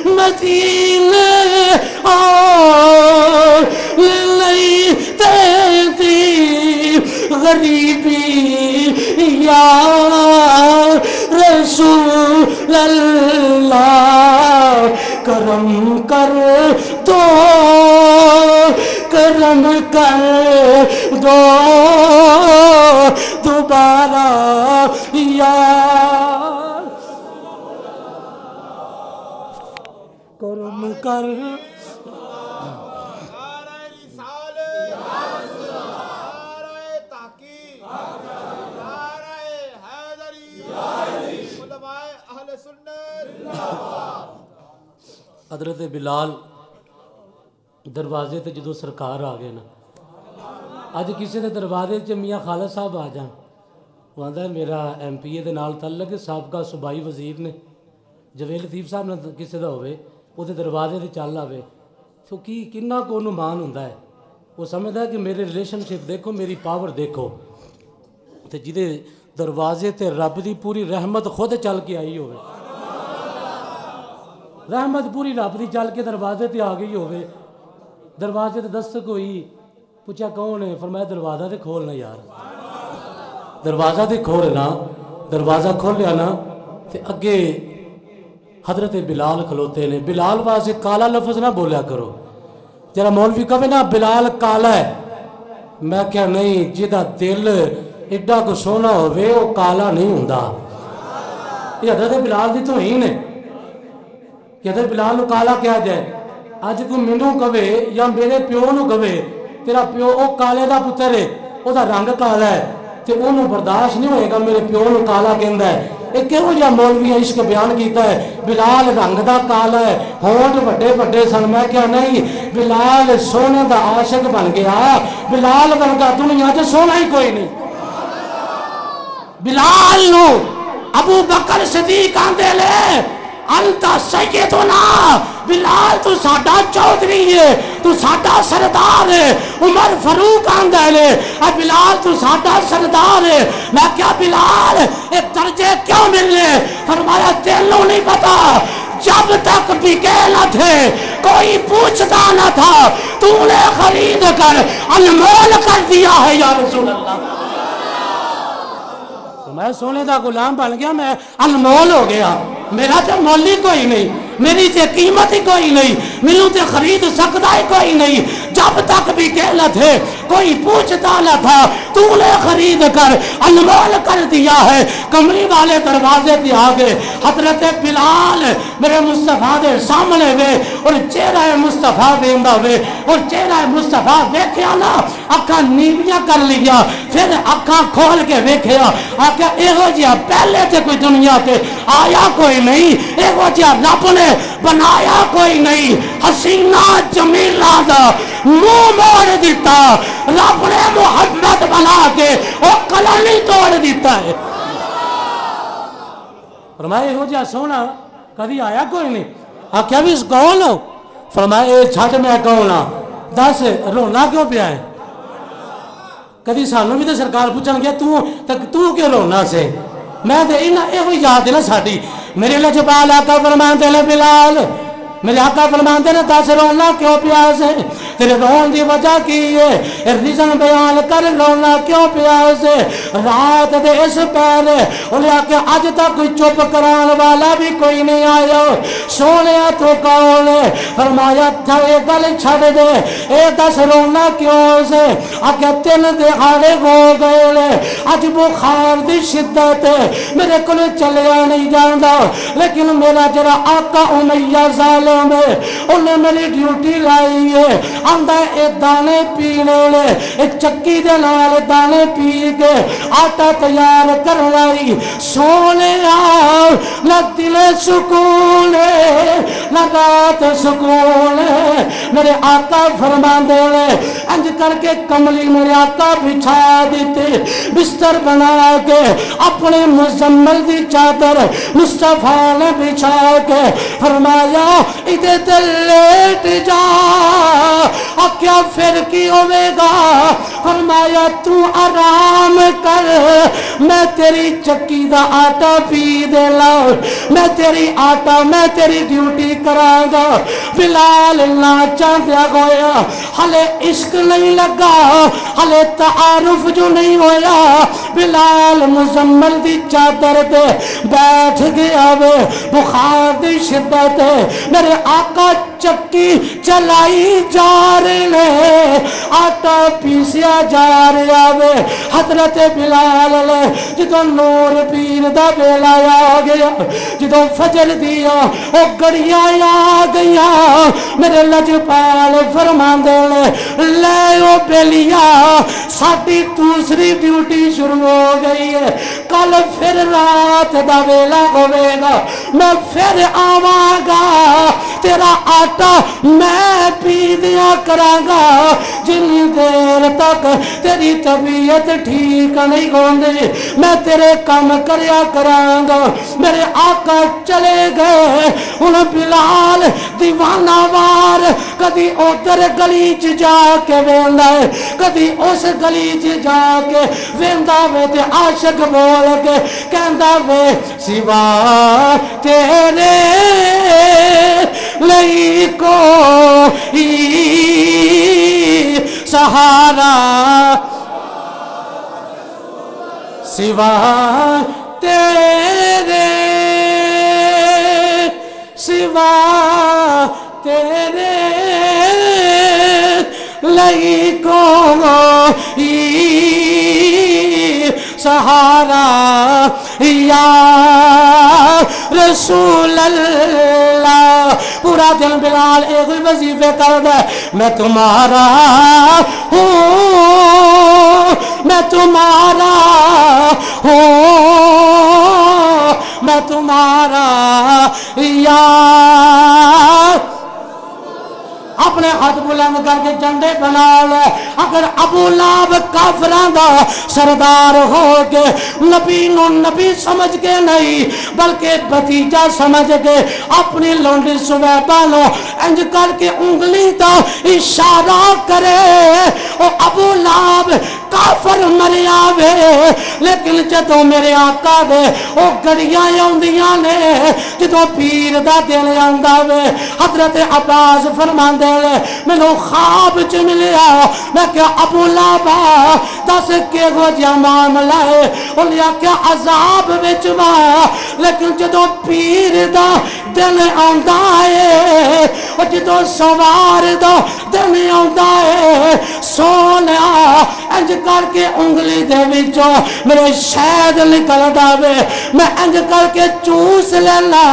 مدینے نہیں دیتی غریبی یا رسول اللہ کرم کر دو کرم کر دو دوبارہ یار کرم کر نعرہ رسالت، نعرہ تحقیق، نعرہ حیدری، علماء اہل سنت۔ حضرت بلال دروازے تے جدو سرکار آ گئے نا، اج کسی دے دروازے چ میاں خالد صاحب آ جان، وہ آندا ہے میرا ایم پی اے دے نال تعلق ہے، سابقہ صوبائی وزیر نے، جویل لطیف صاحب نے کسی دا ہوئے وہ دروازے تے چل آوے تو کنا کو انہوں مان ہوندا ہے، وہ سمجھدا ہے کہ میرے ریلیشن شپ دیکھو، میری پاور دیکھو، تے جدے دروازے تے رب دی پوری رحمت خود چل کے آئی ہوئے، رحمت پوری رب دی چل کے دروازے تے آ گئی ہوئے، دروازے تے دستک ہوئی، پوچھا کون ہے؟ فرمایا دروازہ تے کھولنا یار، دروازہ تے کھولنا، دروازہ کھولیا نا تے اگے حضرت بلال کھلوتے نے، بلال واسے کالا لفظ نہ بولیا کرو، جرا مولوی کہے نا بلال کالا ہے، میں کیا نہیں، جدا دل ایڈا کو سونا ہوئے وہ کالا نہیں ہوندا، یہ حضرت بلال دی توہین ہے کہ حضرت بلال نو کالا کیا جائے، اج کو مینوں کہے یا میرے پیو نو کہے تیرا پیو او کالے دا پتر ہے، او دا رنگ کالا ہے تے انہوں برداشت نہیں ہوئے گا میرے پیو نو کالا کہندا ہے، ایک کہو جا مولوی عشق بیان کیتا ہے، بلال رنگ دا کالا ہے، ہونٹ وڈے وڈے سن، میں کیا نہیں، بلال سونے دا عاشق بن گیا، بلال ورگا دنیا تے سونا ہی کوئی نہیں، بلال نو ابو بکر صدیق آندے لے انتا سیدنا بلال تو ساڈا چودھری ہے، تو ساڈا سردار ہے، عمر فاروق آندہ لے اے بلال تو ساڈا سردار ہے، میں کیا بلال ایک درجے کیوں ملنے؟ فرمایا تینوں نہیں پتا، جب تک بکے نہ تھے کوئی پوچھتا نہ تھا، تو نے خرید کر انمول کر دیا ہے یا رسول اللہ، میں سونے دا غلام بن گیا، میں انمول ہو گیا، میرا تے مول ہی کوئی نہیں، میری تے قیمت ہی کوئی نہیں، میرے تے خرید سکتا ہی کوئی نہیں، جب تک بھی کہنا تھے کوئی پوچھتا نہ تھا، تو نے خرید کر انمول کر دیا ہے۔ کمری والے دروازے تے آگے حضرت بلال میرے مصطفیٰ دے سامنے وے اور چہرہ مصطفیٰ دیندہ وے، اور چہرہ مصطفیٰ ویکھیا نا اکھاں نیویاں کر لیا، پھر اکھاں کھول کے ویکھیا، آکھا ایہو جہاں پہلے تے کوئی دنیا تے آیا کوئی نہیں، ایہو جہاں رب نے بنایا کوئی نہیں، حسینہ جمیلہ دا منہ موڑ دیتا، رب نے محمد بنا کے وہ قلم نہیں توڑ دیتا ہے۔ فرمایا ایہو جہاں سونا کدی آیا کوئی نہیں، آکھیا بھی اس کون ہو؟ فرمایا اے چھٹ میں کون ہاں، دس رونا کیوں پیا ہے؟ کدی سانوں بھی تو سرکار پوچھن گیا تو کیوں رونا سے؟ میں تے انہاں اے ہوئی یاد ہے نا ساڈی، میرے لجپال آقا فرماندے نے بلال، میرے آقا فرماندے نے دس رونا کیوں پیا سے؟ تیرے رون دی وجہ کی ہے، ریزن بیان کر رونا کیوں پیا سے؟ رات دے اس پہلے انہیں آکے آج تک کوئی چپ کران والا بھی کوئی نہیں آیا، سونے تو کون ہے؟ فرمایا تھا ایک گل چھڑ دے، اے دس رونا کیوں سے؟ آکے تین دہاڑے ہو گئے لے، آج بخار دی شدت ہے، میرے کل چلیا نہیں جاندہ، لیکن میرا جرا آقا امیہ ظالم ہے، انہیں میری ڈیوٹی لائی ہے، آندہ اے دانے پینے لے، اے چکی دے نال دانے پی کے آٹا تیار کر لائی، سونے آؤ نہ دل سکون ہے نہ رات سکون ہے، میرے آقا فرماندے لے انج کر کے کملی میرے آقا بچھا دیتے، بستر بنا کے اپنے مزمل دی چادر مصطفیٰ نے بچھا کے فرمایا ادھے دل لیٹ جا، کیا پھر کی ہوئے گا؟ فرمایا تو آرام کر، میں تیری چکی دا آٹا پی دے لاؤ، میں تیری ڈیوٹی کراں گا۔ بلال نہ چاندیا گویا، ہلے عشق نہیں لگا، ہلے تعارف جو نہیں ہویا، بلال مزمل کمبل دی چادر تے بیٹھ گیا وے بخار دی شدت میرے آقا چکی چلائی جا رہے آٹا پیسیا جا رہا وے حضرت بلال لے جدو نور پیر دا بیلا آ گیا جدو فجر دیا او گڑیاں آ گیا میرے لجپال فرمان دے لے او بیلیا ساڑی دوسری ڈیوٹی شروع ہو گئی ہے کل پھر رات دا بیلا ہوئے گا میں پھر آواں گا تیرا آٹا میں پی دیا کرانگا جنی دیر تک تیری طبیعت ٹھیک نہیں ہوندی میں تیرے کام کریا کرانگا میرے آقا چلے گئے ان بلال دیوانہ وار کدی ادھر گلیچ جا کے ویندا ہے کدی اس گلیچ جا کے ویندا وے تے عاشق بول کے کہندا وے سوا تیرے لئی کوئی سہارا سوا تیرے سوا تیرے لئی کوئی سہارا یا رسول اللہ پورا دن بلال ایک وظیفے کر دے میں تمہارا ہوں میں تمہارا ہوں میں تمہارا یا اپنے ہاتھ بلند کر کے جھنڈے بنا لے اگر ابو لہب کافراں دا سردار ہو کے نبی نو نبی سمجھ کے نہیں بلکہ بھتیجا سمجھ کے اپنی لونڈی سویبہ نو انج کر کے انگلی دا اشارہ کرے او ابو لہب کافر مریا وے لیکن جدوں میرے آقا دے او گڑیاں آوندیاں نے جدوں پیر دا دل آندا وے حضرت عباس فرماندے میں نو خواب چ ملیا میں کیا ابو لہب دس کے گو جمان لائے انہیا کیا عذاب وچ وا لیکن جدوں پیر دا دل آندا ہے او جدوں سوار دا دل آندا ہے سونیا انج کر کے انگلی دے وچوں میرے شہد نکلدا وے میں انج کر کے چوس لینا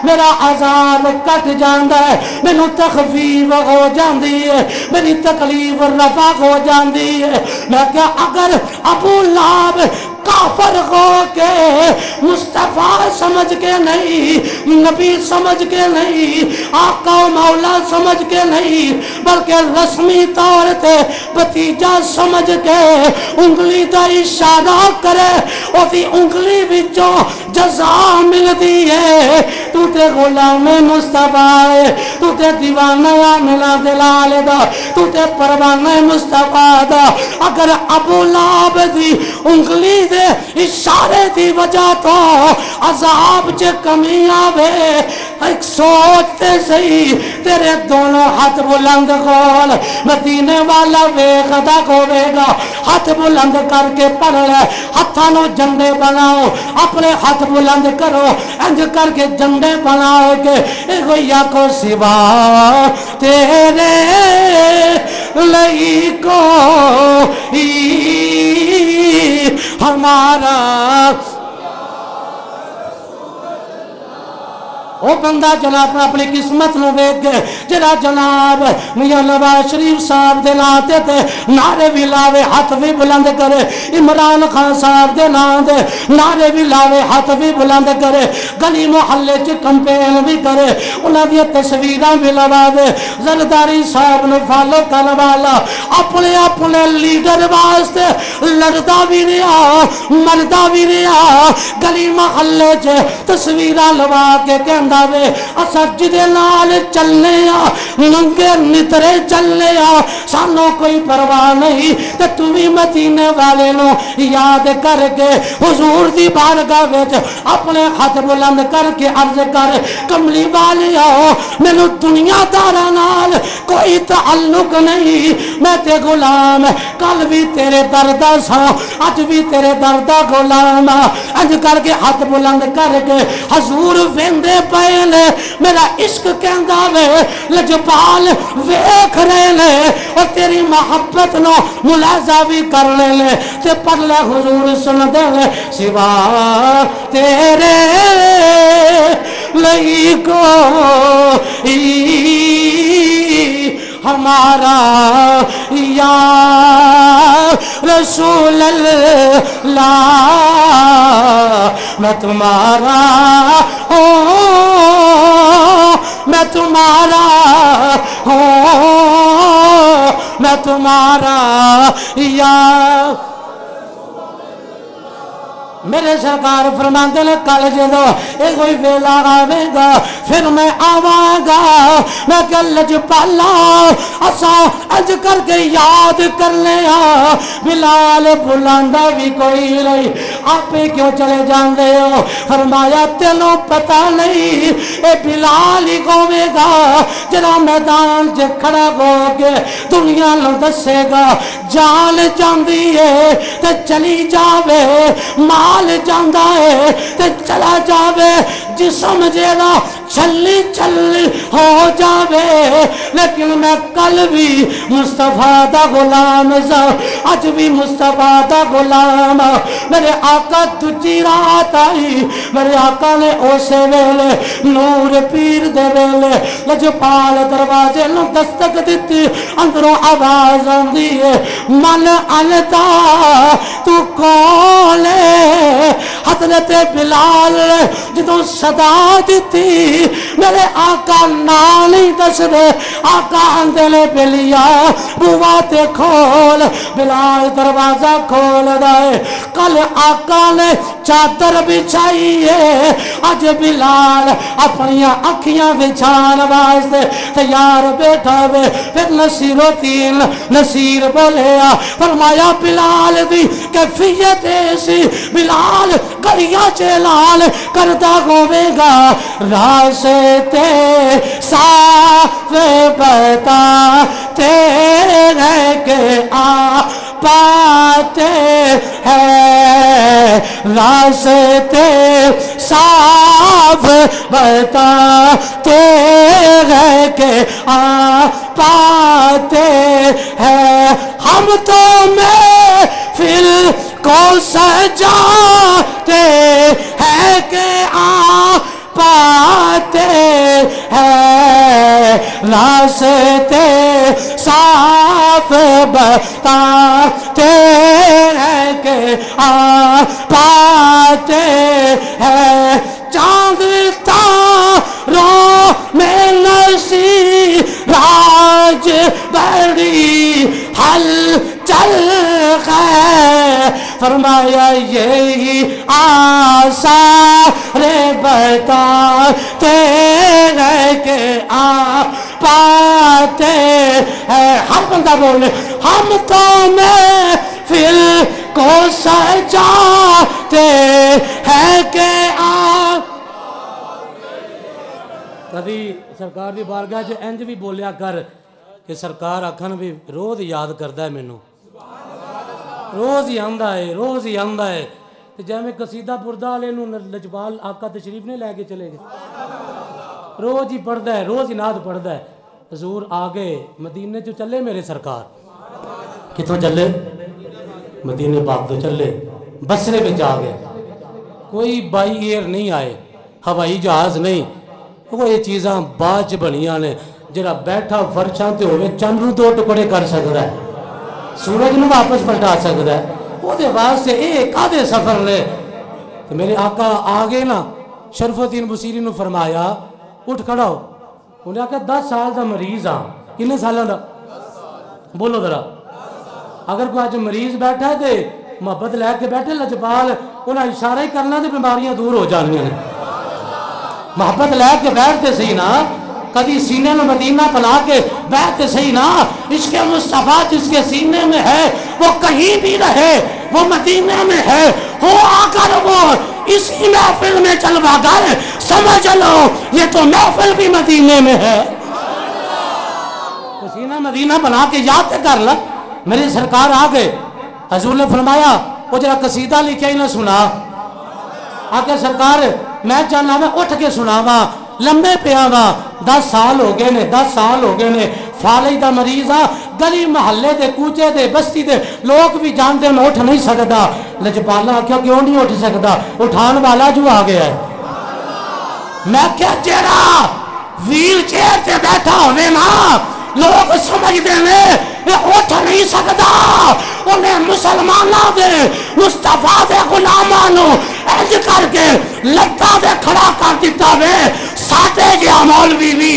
میرا عذاب کٹ جاندا ہے مینوں تخفیف ہو جاندی ہے میری تکلیف رفع ہو جاندی ہے میں کیا اگر ابو لہب کافر ہو کے مصطفیٰ سمجھ کے نہیں نبی سمجھ کے نہیں آقا و مولا سمجھ کے نہیں بلکہ رسمی طور تے بھتیجا سمجھ کے انگلی دا اشارہ کرے اور دی انگلی وچوں جزا ملدی ہے تو تے غلام مصطفیٰ ہے تو تے دیوانہ ملا دلال دا تو تے پروانہ مصطفیٰ دا اگر ابو لہب دی انگلی دے اشارے دی وجہ تو عذاب چے کمی آوے ایک سوچتے صحیح تیرے دونوں ہاتھ بلند کھول مدینے والا ویخدا کھوے گا ہاتھ بلند کر کے پڑھ لے ہاتھانوں جھنڈے بناؤ اپنے ہاتھ بلند کرو انج کر کے جھنڈے بناؤ کے ایگویا کو سوا تیرے لئی کوئی ہمارا وہ بندہ جناب اپنی قسمت نو ویکھ کے جڑا جناب میاں نواز شریف صاحب دے لاتے تے نعرے بھی لاوے ہاتھ بھی بلند کرے عمران خان صاحب دے نام دے نعرے بھی لاوے ہاتھ بھی بلند کرے گلی محلے چ کمپین بھی کرے انہاں دی تصویراں بھی لوا دے زرداری صاحب نو فالو کرن والا اپنے اپنے لیڈر واسطے لڑدا بھی رہیا مردا بھی رہیا گلی محلے چ تصویراں لوا کے جاندا وے اسا جدے نال چلنے ننگے نترے چلنے سانوں کوئی پرواہ نہیں تے تو بھی مدینے والے نو یاد کر کے حضور دی بارگاہ وچ اپنے ہاتھ بلند کر کے عرض کر کملی والے مینوں دنیا داراں نال کوئی تعلق نہیں میں تے غلام کل بھی تیرے دردا سا اج بھی تیرے دردا غلام اج کر کے ہاتھ بلند کر کے حضور ویندے پئے نے میرا عشق کہندا وے لجپال ویکھ رہے نے اور تیری محبت نو ملاحظہ بھی کر لے لے تے پڑھ لے حضور سن دے سوا تیرے لئی کوئی ہمارا یا رسول اللہ میں تمہارا ہوں میں تمہارا ہوں میں تمہارا یا میرے سرکار فرماندے نے کل جدو اے کوئی ویلا آوے گا پھر میں آواں گا میں کہ لجپالا اسا اج کر کے یاد کر لیا بلال بلاندا بھی کوئی نہیں آپ کیوں چلے جاندے ہو فرمایا تینوں پتہ نہیں اے بلال ہی ہوے گا جڑا میدان چ کھڑا ہو کے دنیا نو دسے گا جان جاندی ہے تے چلی جاوے مال جاندہ ہے تے چلا جاوے جسم جیڑا چھلی چھلی ہو جاوے لیکن میں کل بھی مصطفیٰ دا غلام سا اج بھی مصطفیٰ دا غلام میرے آقا تجھی رات آئی میرے آقا نے اسے ویلے نور پیر دے ویلے لجپال دروازے نو دستک دیتی اندروں آواز آندی ہے من انتا تو کون ہے حضرت بلال جدوں صدا دیتی میرے آقا نام نہیں دس دے آقا اندے لے بلیا بوا تے کھول بلال دروازہ کھول دائے کل آقا نے چادر بچھائی ہے آج بلال اپنی اکھیاں بچھان واسطے تیار بیٹھا وے پھر نصیر و تین نصیر بولیا فرمایا بلال دی کیفیت ایسی بلال کریا چلال کردہ ہوئے گا راستے صاف بتا تیرے کے آ پاتے ہیں راستے صاف بتاتے ہیں کہ آ پاتے ہیں ہم تو محفل کو سجاتے ہیں کہ آ پاتے ہیں راستے صاف بتاتے ہیں کہ آ پاتے ہیں چاند تاروں میں نسی راج بڑی حل چل گئے فرمایا یہی آثار بتاتے ہیں کہ آ پاتے ہیں ہر بندہ بولے ہم تو محفل کو سجاتے ہیں کہ آ کبھی سرکار دی بارگاہ چ انج بھی بولیا کر کہ سرکار آکھن بھی روز یاد کردا ہے مینوں روز ہی آندا ہے تے جویں قصیدہ بردا والے نوں لجپال آقا تشریف نے لے کے چلے گئے روز ہی پڑھدا ہے روز ہی نعت پڑھدا ہے حضور آگے مدینے چ چلے میرے سرکار کتوں چلے مدینے پاک تو چلے بصرے وچ آ گئے کوئی بائی ایئر نہیں آئے ہوائی جہاز نہیں وہ یہ چیزاں بعد بنیاں نے جڑا بیٹھا فرشاں تے ہوئے چند نوں دو ٹکڑے کر سکدا ہے سورج نوں واپس پلٹا سکدا ہے وہ دے واسطے ایک آدھے سفر لے تو میرے آقا آگے نا شرف الدین بصیری نوں فرمایا اٹھ کھڑا ہو انہیں آقا 10 سال دا مریض ہاں کنے سالاں دا بولو ذرا اگر کوئی آج مریض بیٹھا ہے تے محبت لے کے بیٹھے لجپال انہیں اشارہ ہی کرنا تے بیماریاں دور ہو جانیاں نے محبت لے کے بیٹھتے صحیح نا کدی سینے میں مدینہ بنا کے بیٹھتے صحیح نا عشق مصطفیٰ جس کے سینے میں ہے وہ کہیں بھی رہے وہ مدینہ میں ہے ہو آ کر وہ اسی محفل میں چلوا گر سمجھ لو یہ تو محفل بھی مدینے میں ہے سینہ مدینہ بنا کے یاد کر لا میری سرکار آ گئے حضور نے فرمایا وہ جرا قصیدہ لکھا ہی نہ سنا آگے سرکار میں چاہنا میں اٹھ کے سناوا لمبے پیا وا 10 سال ہو گئے نے 10 سال ہو گئے نے فالج دا مریض آ گلی محلے دے کوچے دے بستی دے لوگ بھی جانتے میں اٹھ نہیں سکتا لجپالا کیا کیوں نہیں اٹھ سکتا اٹھان والا جو آ گیا ہے میں کیا چہرہ ویل چیئر سے بیٹھا ہوئے نا لوگ سمجھ دے اٹھ نہیں سکتا انہیں مسلمانوں دے مصطفیٰ دے غلامانو ایج کر کے لتا دے کھڑا کر دیتا وے ساتے جیا مولوی بھی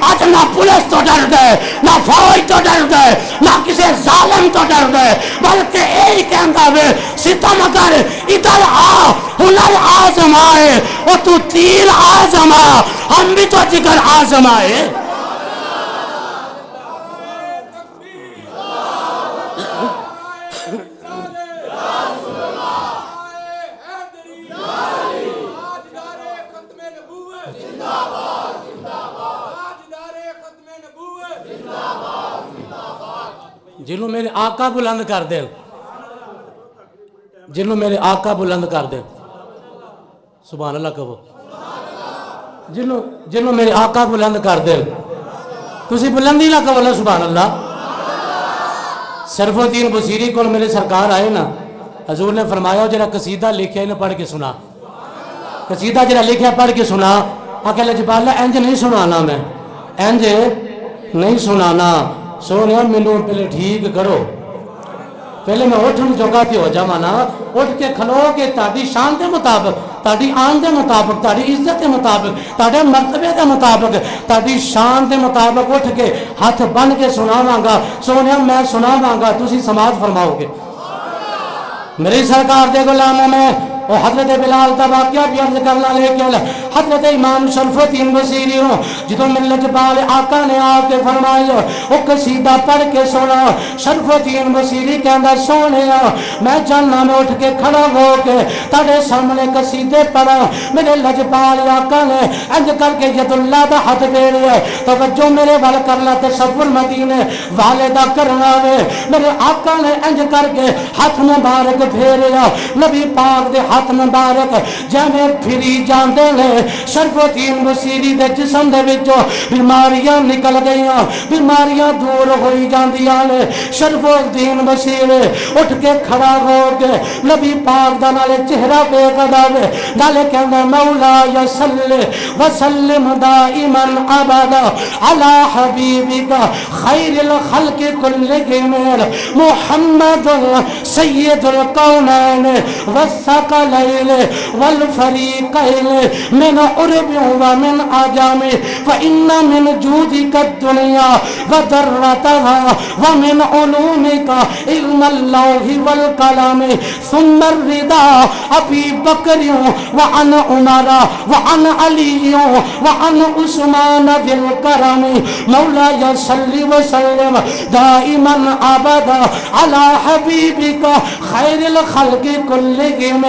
آج نہ پولیس تو ڈر دے نہ فوج تو ڈر دے نہ کسی ظالم تو ڈر دے بلکہ ایج کہندا وے ستم کر ادھر آ ہنر آزمائے اور تو تیر آزما ہم بھی تو جگر آزمائے جنہوں میرے آقا بلند کر دیں جنہوں میرے آقا بلند کر دیں سبحان اللہ کہو جنہوں میرے آقا بلند کر دیں تسی بلندی نہ کہو اللہ سبحان اللہ شرف الدین بصیری کو میرے سرکار آئے نا حضور نے فرمایا جرا قصیدہ لکھیا انہیں پڑھ کے سنا قصیدہ جرا لکھیا پڑھ کے سنا آکے لجبالہ انج نہیں سنانا میں انج نہیں سنانا سونے منوں پہلے ٹھیک کرو پہلے میں اٹھن جگاتی ہو جامانا اٹھ کے کھلو کے تاڑی شان دے مطابق تاڑی آن دے مطابق تاڑی عزت دے مطابق تاڑے مرتبے دے مطابق تاڑی شان دے مطابق اٹھ کے ہاتھ بن کے سناواں گا سونے میں سناواں گا تسی سماعت فرماؤ گے میری سرکار دے غلاموں میں اور حضرت بلال تبا کیا بھی عرض کرنا لے کے حضرت امام شرف الدین بصیری ہوں جدوں من لجبال آقا نے آ کے فرمایا وہ قصیدہ پڑھ کے سنا شرف الدین بصیری کہندا سونیا میں جاننا میں اٹھ کے کھڑا ہو کے تاڑے سامنے قصیدے پڑھا میرے لجبال آقا نے انج کر کے ید اللہ دا ہاتھ پھیرے ہے توجہ میرے وال کرنا تصور مدینے والدہ کرنا وے میرے آقا نے انج کر کے ہاتھ مبارک پھیرے نبی پاک دے ہاتھ مبارک جمیں پھری جاندے لے شرف الدین بصیری دے جسم دے وچوں بیماریاں نکل گئیاں بیماریاں دور ہوئی جاندیاں لے شرف الدین بصیری اٹھ کے کھڑا ہو کے نبی پاک دا نالے چہرہ بے غداوے نالے کہنا مولا یا صلی وسلم دائما ابدا علی حبیبکا خیر الخلق کلہم محمد سید القونین والثقلین والفریقین من عرب ومن عجم فإن من جودك الدنيا وذرتها ومن علومك علم اللوح والقلم ثم الرضا أبي بكر وعن عمر وعن علي وعن عثمان ذي الكرم مولاي صل وسلم دائما أبدا على حبيبك خير الخلق كلهم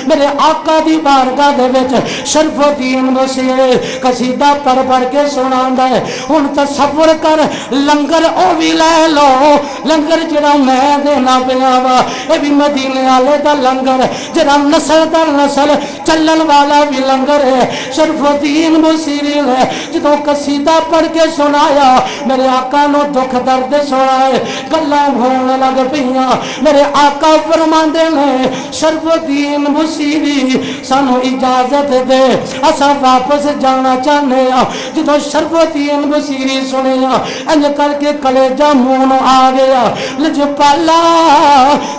میرے آقا دی بارگاہ دے وچ شرف الدین بصیری قصیدہ پڑھ پڑھ کے سناندا ہے ہن تصور کر لنگر او وی لے لو لنگر جڑا میں دینا پیا وا اے بھی مدینے والے دا لنگر جڑا نسل در نسل چلن والا بھی لنگر ہے شرف الدین بصیری نے جدوں قصیدہ پڑھ کے سنایا میرے آقا نو دکھ درد سنائے گلاں ہون لگ پیاں میرے آقا فرماندے نے شرف الدین بصیری سانو اجازت دے اسا واپس جانا چاہنے جدو شرف الدین بصیری سنیا انج کر کے کلیجہ مون آ گیا لجپالا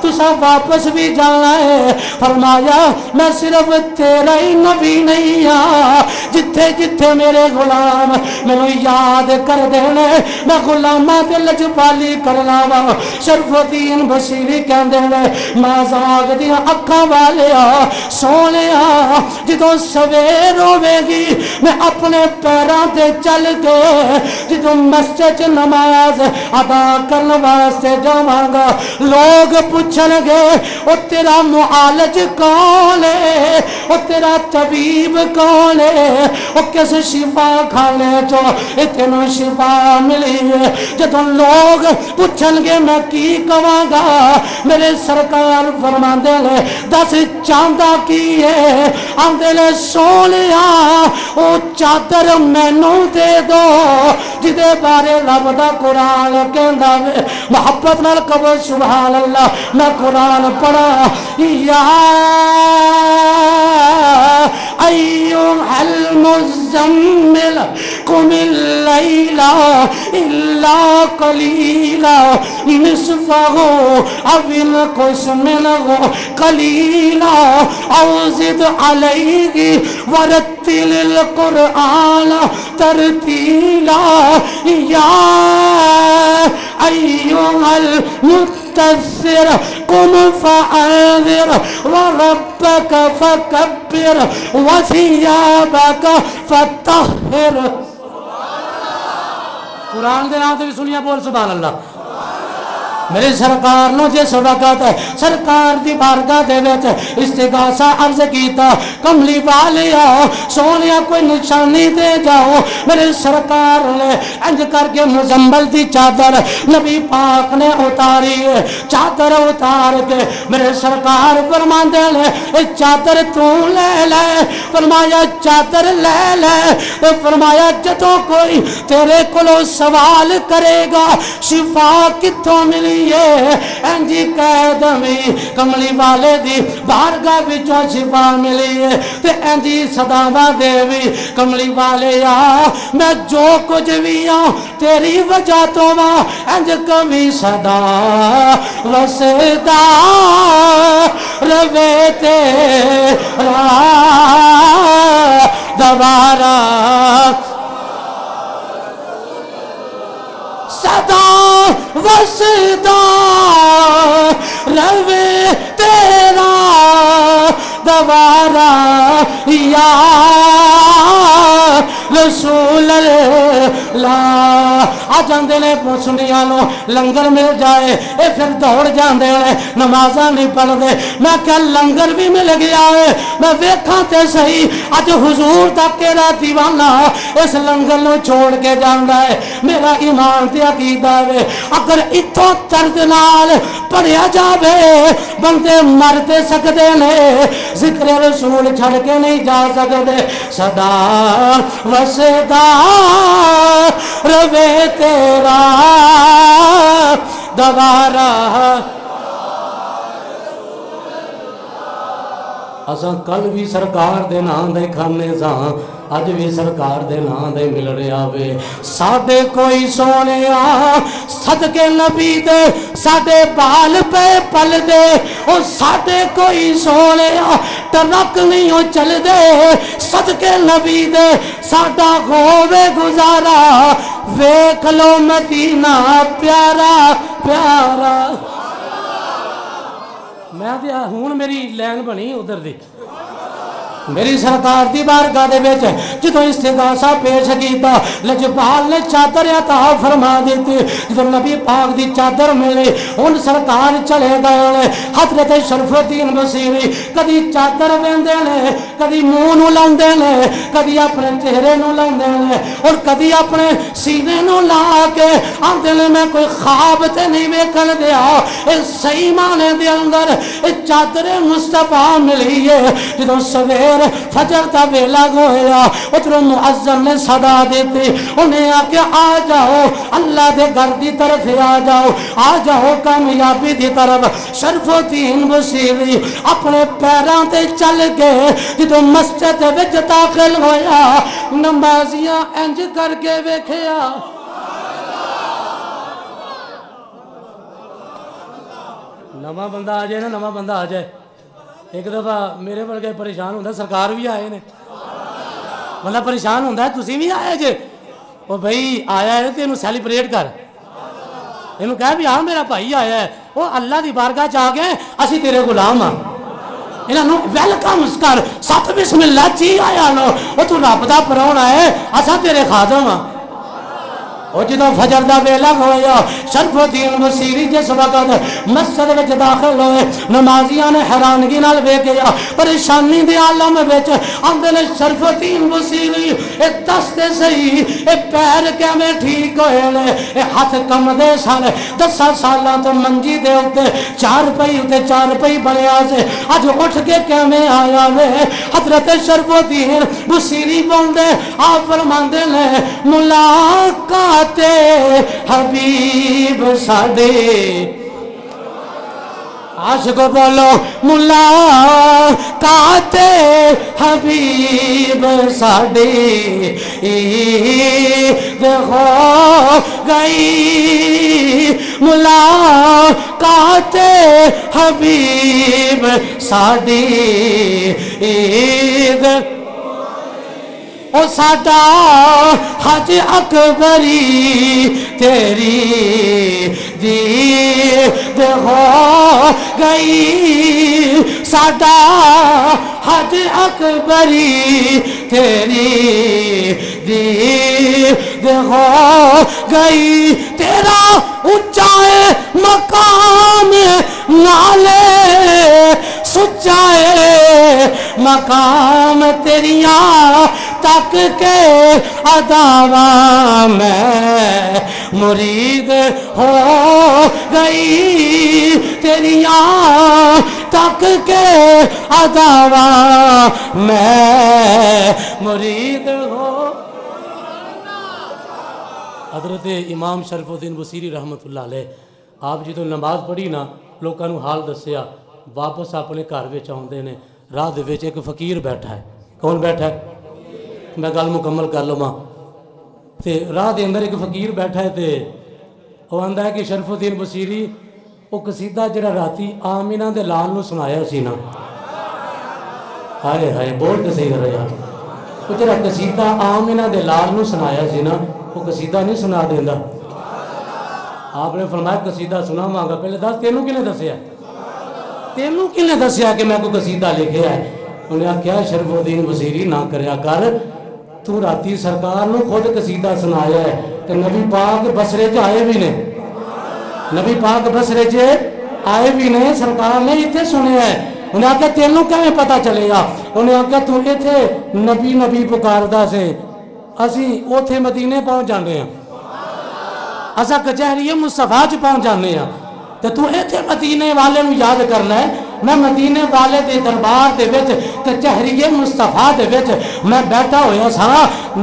تسا واپس بھی جانا ہے فرمایا میں صرف تیرا ہی نبی نہیں جتھے جتھے میرے غلام میں یاد کر دینے میں غلامہ دے لجپالی کرنا وا شرف الدین بصیری کہندے نے مازاگ دیا اکھاں والے سونے جدوں سویر ہوے گی میں اپنے پیراں تے چل کے جدوں مسجد نماز ادا کرنے واسطے جاواں گا لوگ پوچھن گے او تیرا معالج کون ہے او تیرا طبیب کون ہے او کس شفا کھانے چو اتنو شفا ملی ہے جدوں لوگ پوچھن گے میں کی کہاں گا میرے سرکار فرماندے نے دس چاہتا کی ہے آندے نے سونیا او چادر مینوں دے دو جدے بارے رب دا قرآن کہندا وے محبت نال کہو سبحان اللہ میں قرآن پڑھا یا ایھا المزمل قم اللیل الا قلیلا نصفه او انقص منه قلیلا او زد علیہ ورتل القرآن ترتیلا یا ایھا المدثر قم فانذر وربك فکبر وثیابك فطہر قرآن دے نام تے بھی سنیا بول سبحان اللہ میرے سرکار نو جس وقت سرکار دی بارگاہ دے وچ استغاثہ عرض کیتا کملی والیا سونیا کوئی نشانی دے جاؤ میرے سرکار نے انج کر کے مزمل دی چادر نبی پاک نے اتاری چادر اتار کے میرے سرکار فرماندے نے اے چادر تو لے لے فرمایا چادر لے لے فرمایا جدوں کوئی تیرے کولو سوال کرے گا شفا کتھوں ملی انجی کہہ دمی کملی والے دی بارگاہ وچوں شفا ملی ہے تے انجی صداواں دے وی کملی والے میں جو کچھ بھی تیری وجہ تو انج کمی صدا وسدا روے تیرا دوبارہ صدا وسدا روے تیرا دوبارہ یا رسول اللہ آ جاندے نے سنیاں نو لنگر مل جائے اے پھر دوڑ جاندے نے نمازاں نہیں پڑھدے میں کہ لنگر بھی مل گیا ہے میں ویکھاں تے صحیح اج حضور تک کیڑا دیوانہ اس لنگر نو چھوڑ کے جاندا ہے میرا ایمان تے عقیدہ ہے اگر اتھوں درد نال پڑھیا جاوے بندے مر تے سکدے نے ذکر رسول چھڑ کے نہیں جا سکدے صدا وسدا روے تیرا دوبارہ اساں کل بھی سرکار دے نام دے کھانے ساں اج بھی سرکار دے نام دے مل رہا وے ساڈے کوئی سونیا صدقے نبی دے ساڈے بال پہ پل دے او ساڈے کوئی سونیا ٹرک نہیں ہو چل دے صدقے نبی دے ساڈا ہووے گزارا ویکھ لو مدینہ پیارا پیارا میں تے ہن میری لین بنی ادھر دی میری سرکار دی بارگاہ دے وچ جدوں استغاثہ پیش کیتا لجپال نے چادر عطا فرما دیتی جدوں نبی پاک دی چادر ملی ہن سرکار چلے گئے حضرت شرف الدین بصیری کدی چادر ویندے نے کدی منہ نو لاندے نے کدی اپنے چہرے نو لاندے نے اور کدی اپنے سینے نو لا کے آندے نے میں کوئی خواب تے نہیں ویکھن دیا اے صحیح معنی دے اندر اے چادر مصطفیٰ ملی ہے جدوں سویر فجر دا ویلا ہویا ادھر مؤذن نے صدا دیتی انہیں آکے آ جاؤ اللہ دے گھر دی طرف آ جاؤ کامیابی دی طرف شرف الدین بصیری اپنے پیراں تے چل کے جدوں مسجد وچ داخل ہویا نمازیاں انج کر کے ویکھیا نواں بندہ آ جائے نا نواں بندہ آ جائے ایک دفعہ میرے ورگے پریشان ہوتا سرکار بھی آئے نے بندہ پریشان ہوتا ہے تسی بھی آئے جے وہ بھائی آیا ہے تو انہوں سیلیبریٹ کر انہوں کہا بھی ہاں میرا بھائی آیا ہے وہ اللہ دی بارگاہ چاہ گئے اسی تیرے غلام ہاں انہوں ویلکم کر سات بسم اللہ جی آیا لو وہ تو رب دا پراؤنا ہے اسا تیرے خادم ہاں اور جدو فجر دا ویلا ہویا شرف الدین بصیری جس وقت مسجد وچ داخل ہوئے نمازیاں نے حیرانگی نال ویکھیا پریشانی دے عالم وچ آندے نے شرف الدین بصیری اے دستے صحیح اے پیر کیویں ٹھیک ہوئے نے اے ہاتھ کم دے سن 10 سالاں تو منجی دے اوتے چار پئی بنیا سے اج اٹھ کے کیویں آیا وے حضرت شرف الدین بصیری بولدے آپ فرماندے نے ملاقات حبیب ساڈے عاشق بولو ملاقات حبیب ساڈے عید ہو گئی ملاقات حبیب ساڈے عید او ساڈا حج اکبری تیری دید ہو گئی ساڈا حج اکبری تیری دید ہو گئی تیرا اونچائے مقام نالے سچائے مقام تیریاں تک کے اداوا میں مرید ہو گئی تیریاں تک کے اداوا میں مرید ہو. حضرت امام شرف الدین بصیری رحمت اللہ علیہ آپ جدوں نماز پڑھی نا لوکاں نوں حال دسیا واپس اپنے گھر وچ آوندے نے راہ دے وچ ایک فقیر بیٹھا ہے. کون بیٹھا ہے؟ میں گل مکمل کر لواں تے راہ دے اندر ایک فقیر بیٹھا ہے تے وہ آندا ہے کہ شرف الدین بصیری وہ قصیدہ جڑا راتی آمینہ دے لال نوں سنایا سی نا ہائے ہائے بول تے صحیح رہا وہ جڑا قصیدہ آمینہ دے لال نوں سنایا سی نا وہ قصیدہ نہیں سنا دیندا. آپ نے فرمایا قصیدہ سنا مانگا پہلے دس تینوں کنے دسیا تینوں کنے دسیا کہ میں کوئی قصیدہ لکھیا ہے. انہیں کیا شرف الدین بصیری نہ کریا کر تو راتی سرکار نو خود قصیدہ سنایا ہے کہ نبی پاک بصرے چ آئے بھی نے نبی پاک بصرے چ آئے بھی نے سرکار نے اتنے سنیا ہے. انہیں آکھا تینوں کیویں پتہ چلے گا. انہیں آکھا تو اتنے نبی نبی پکاردا سے اسی اوتھے مدینے پہنچ جانے ہیں اسا کچہری مصطفیٰ چ پہنچ جانے ہیں تے تو اتنے مدینے والے نو یاد کرنا ہے. میں مدینے والے دے دربار دے وچ کچہری مصطفیٰ دے وچ میں بیٹھا ہویا سا.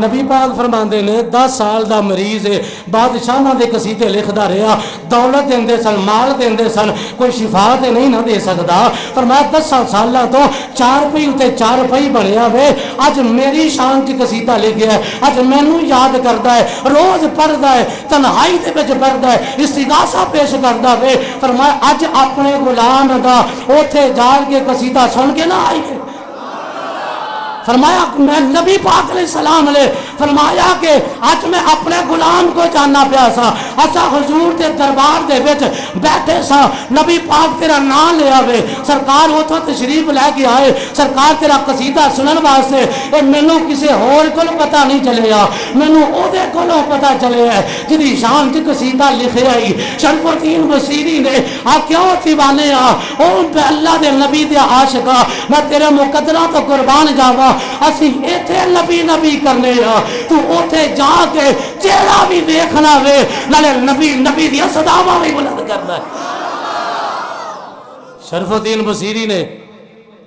نبی پاک فرماندے نے 10 سال دا مریض ہے بادشاہاں دے قصیدے لکھدا رہیا دولت دیندے سن مال دیندے سن کوئی شفا تے نہیں نہ دے سکدا. فرمایا 10 سالاں تو 4 پئی تے 4 پئی بنیا وے اج میری شان چ قصیدہ لکھیا ہے اج مینوں یاد کردا ہے روز پڑھدا ہے تنہائی دے وچ پڑھدا ہے استغاثہ پیش کردا وے. فرمایا اج اپنے غلام دا اوتھے جا کے قصیدہ سن کے نہ آئی. فرمایا میں نبی پاک علیہ السلام علیہ فرمایا کہ آج میں اپنے غلام کو جاننا پیا سا اسا حضور دے دربار دے وچ بیٹھے سا نبی پاک تیرا نام لے آوے سرکار اتھوں تشریف لے کے آئے سرکار تیرا قصیدہ سنن واسطے اے مینوں کسے ہور کول پتہ نہیں چلے گا مینوں او دے کولوں پتہ چلے ہے جدی شان تے قصیدہ لکھیا ہی شرف الدین بصیری نے آ کیوں دیوانے او اللہ دے نبی دے عاشقا میں تیرے مقدرہ تو قربان جاواں اسی ایتھے نبی نبی کرنے تو اوتھے جا کے چہرہ بھی دیکھنا وے نالے نبی نبی دیا صداواں بھی بلند کرنا ہے. شرف الدین بصیری نے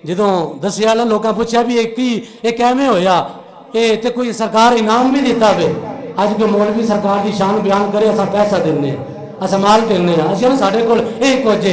جدوں دسیا نا لوکاں پوچھا بھی ایک یہ کیویں ہویا اے تے کوئی سرکار انعام بھی دیتا وے. اج کوئی مولوی سرکار دی شان بیان کرے اسا پیسہ دینے اسا مال دینے اسی ساڈے کول اے کچھ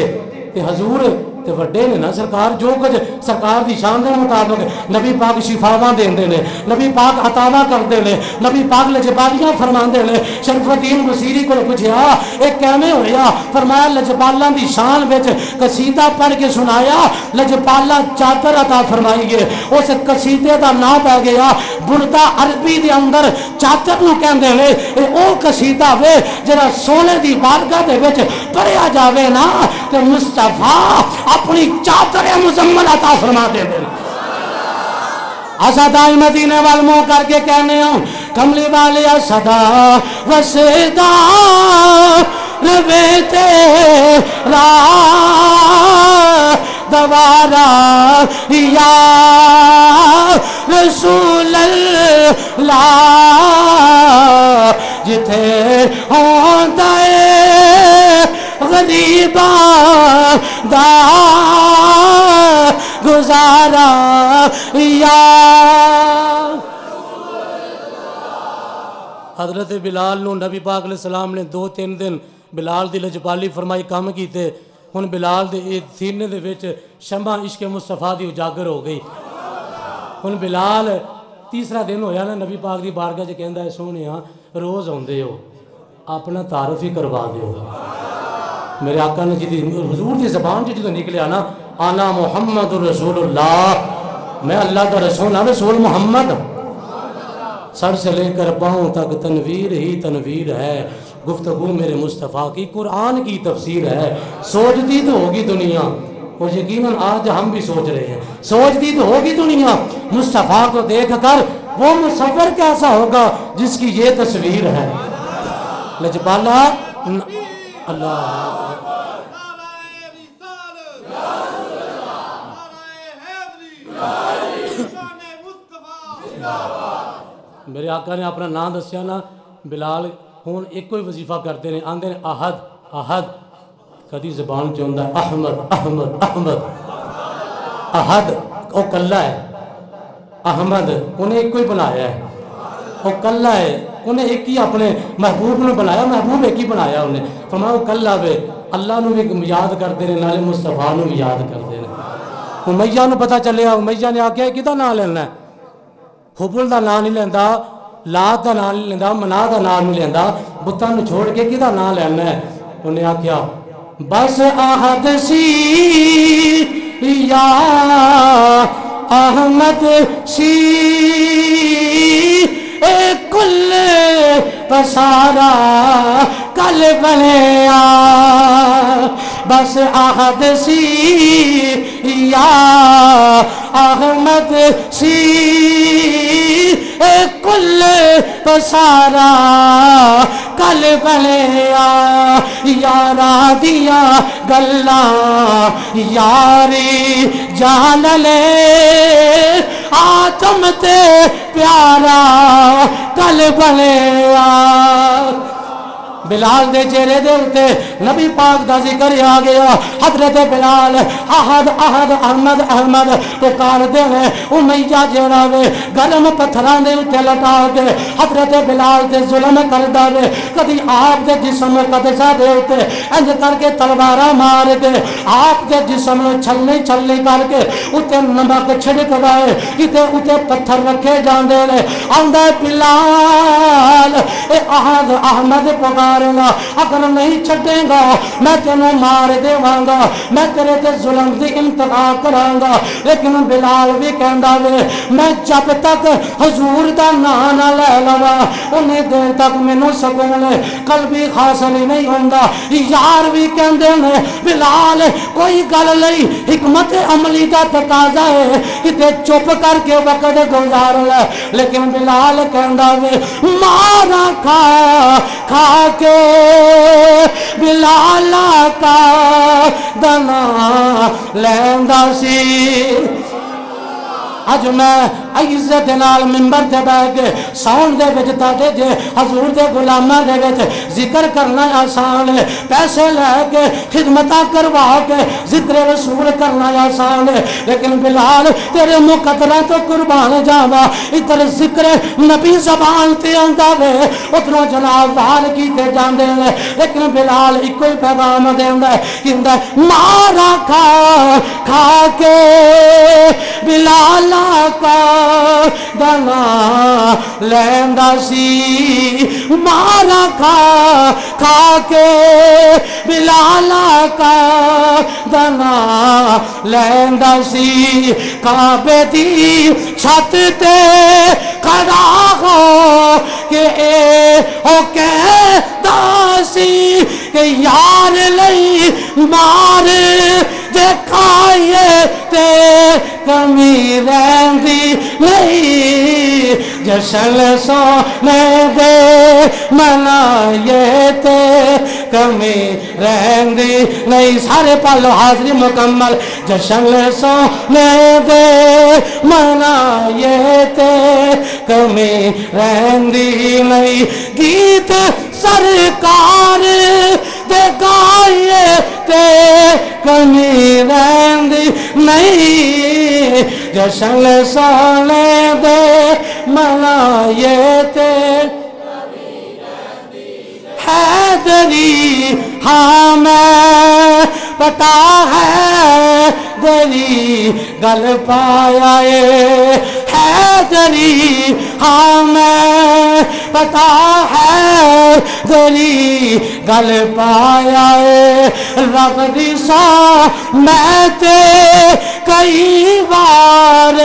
تے حضور تے وڈے نے نا سرکار جو کچھ سرکار دی شان دے مطابق نبی پاک شفاواں دیندے نے نبی پاک عطاواں کردے نے نبی پاک لجپالیاں فرماندے نے. شرف الدین بصیری کو پوچھیا اے کیویں ہویا فرمایا لجپالاں دی شان وچ قصیدہ پڑھ کے سنایا لجپالا چادر عطا فرمائی ہے اس قصیدے دا نام پہ گیا بردہ عربی دے اندر چادر نو کہندے نے اے او قصیدہ وے جڑا سونے دی بارگاہ دے وچ پڑھیا جاوے نا تے مصطفیٰ اپنی چادر مزمل عطا فرما دے دے اسدائی مدینے وال منہ کر کے کہنے ہوں کملی والے اسدا وسدا روے تیرا دوارا یا رسول اللہ جتھے ہوندہ غریبا دا گزارا یا حضرت بلال نو نبی پاک علیہ السلام نے 2-3 دن بلال دی لجپالی فرمائی کام کیتے ہن بلال دے سینے دے وچ شمع عشق مصطفیٰ دی اجاگر ہو گئی ہن بلال تیسرا دن ہویا نا نبی پاک دی بارگاہ چ کہندا ہے سونیا روز ہوندے ہو اپنا تعارف ہی کروا دیو میرے آقا نے جی حضور دی زبان جی تو نکلیا نا انا محمد رسول اللہ میں اللہ کا رسول ہوں رسول محمد سر سے لے کر پاؤں تک تنویر ہی تنویر ہے گفتگو میرے مصطفیٰ کی قرآن کی تفسیر ہے سوچتی تو ہوگی دنیا اور یقیناً آج ہم بھی سوچ رہے ہیں سوچتی تو ہوگی دنیا مصطفیٰ کو دیکھ کر وہ مصور کیسا ہوگا جس کی یہ تصویر ہے لجپالا اللہ میرے آقا نے اپنا نام دسیا نا بلال ہون ایک کوئی وظیفہ کرتے ہیں آندے نے احد احد کدی زبان چ ہوندا احمد احمد احمد احد او کلا ہے احمد انہیں ایک کوئی بنایا ہے وہ کلا ہے انہیں ایک ہی اپنے محبوب نے بنایا محبوب ایک ہی بنایا انہیں فرمایا وہ کلا وے اللہ نو بھی یاد کرتے ہیں نالے مصطفیٰ نو بھی یاد کرتے ہیں امیہ نو پتہ چلیا امیہ نے آکھیا کدا نام لینا ہے حبل دا نام نہیں لیندا لات دا نام نہیں لیندا منا دا نام نہیں لیندا بتاں نو چھوڑ کے کدا نام لینا ہے انہیں آکھیا بس احد سی یا احمد سی اے کل پسارا کل بنیا بس احد سی یا احمد سی اے کل پسارا کل بنیا یارا دیا گلا یاری جان لے آتم تے پیارا کل بنیا بلال دے چہرے دے ہوتے نبی پاک دا ذکر آ گیا حضرت بلال احد احد احمد احمد پکار دے امیہ جڑا وے گرم پتھراں دے اوتے لٹا کے حضرت بلال تے ظلم کردا وے کدی آپ دے جسم قدسہ دے اوتے انج کر کے تلواراں مار کے آپ دے جسم نوں چھلنی چھلنی کر کے اوتے نمک چھڑکدا ہے کتے اوتے پتھر رکھے جاندے نے آندا بلال اے احد احمد پکار اگر نہیں چھڑیں گا میں تینوں مار دیواں گا میں تیرے تے ظلم دی انتہا کراں گا لیکن بلال بھی کہندا وے میں جب تک حضور دا نام نہ لے لواں انہیں دیر تک مینوں سکون قلبی حاصل نہیں ہوندا یار بھی کہندے نے بلال کوئی گل نہیں حکمت عملی دا تقاضا ہے کہ چپ کر کے وقت گزار لے لیکن بلال کہندا وے مارا کھا کھا کے بلالا کا دنا لیندا سی اج میں عزت نال منبر تے بیٹھ کے ساؤنڈ دے وچ تاڈے جے حضور دے غلاماں دے وچ ذکر کرنا آسان ہے پیسے لے کے خدمتاں کروا کے ذکر رسول کرنا آسان ہے لیکن بلال تیرے مقدراں تو قربان جاواں ادھر ذکر نبی زبان تے آندا وے ادھروں جناب وار کیتے جاندے نے لیکن بلال ایک ہی پیغام دیندا ہے کہندا مارا کھا کھا کے بلال کا دنا لیندا سی مارا کھا کھا کے بلالا کا دنا لیندا سی کعبے دی چھت تے کھڑا ہو کہ اے او کہدا سی کہ یار لئی مار دیکھا تے کمی رہندی نہیں جشن سونے دے منائے تے کمی رہندی نہیں سارے پالو حاضری مکمل جشن سونے دے منائے تے کمی رہندی نہیں گیت سرکار دے گائیے تے کمی رہندی نہیں جشن سونے دے منائے تے حیدری ہاں میں پتا ہے دری گل پایا حیدری ہاں میں پتا ہے دری گل پایا رب دی سو میں تے کئی بار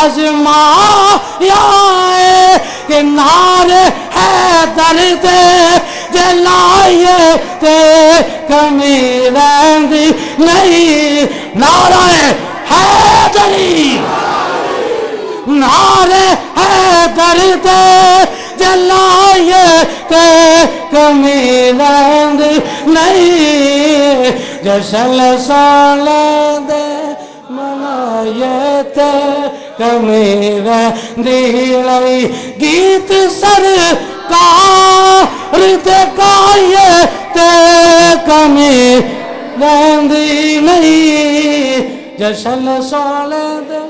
آزمایا کہ نار حیدر دے جلائے تے کمی رہندی نہیں نعرہ حیدری نعرہ حیدر دے جلائے تے کمی رہندی نہیں جشن سالے دے منائے تے کمی رہندی نہیں گیت سرکار دے گائیے تے کمی رہندی نہیں جشن سالے دے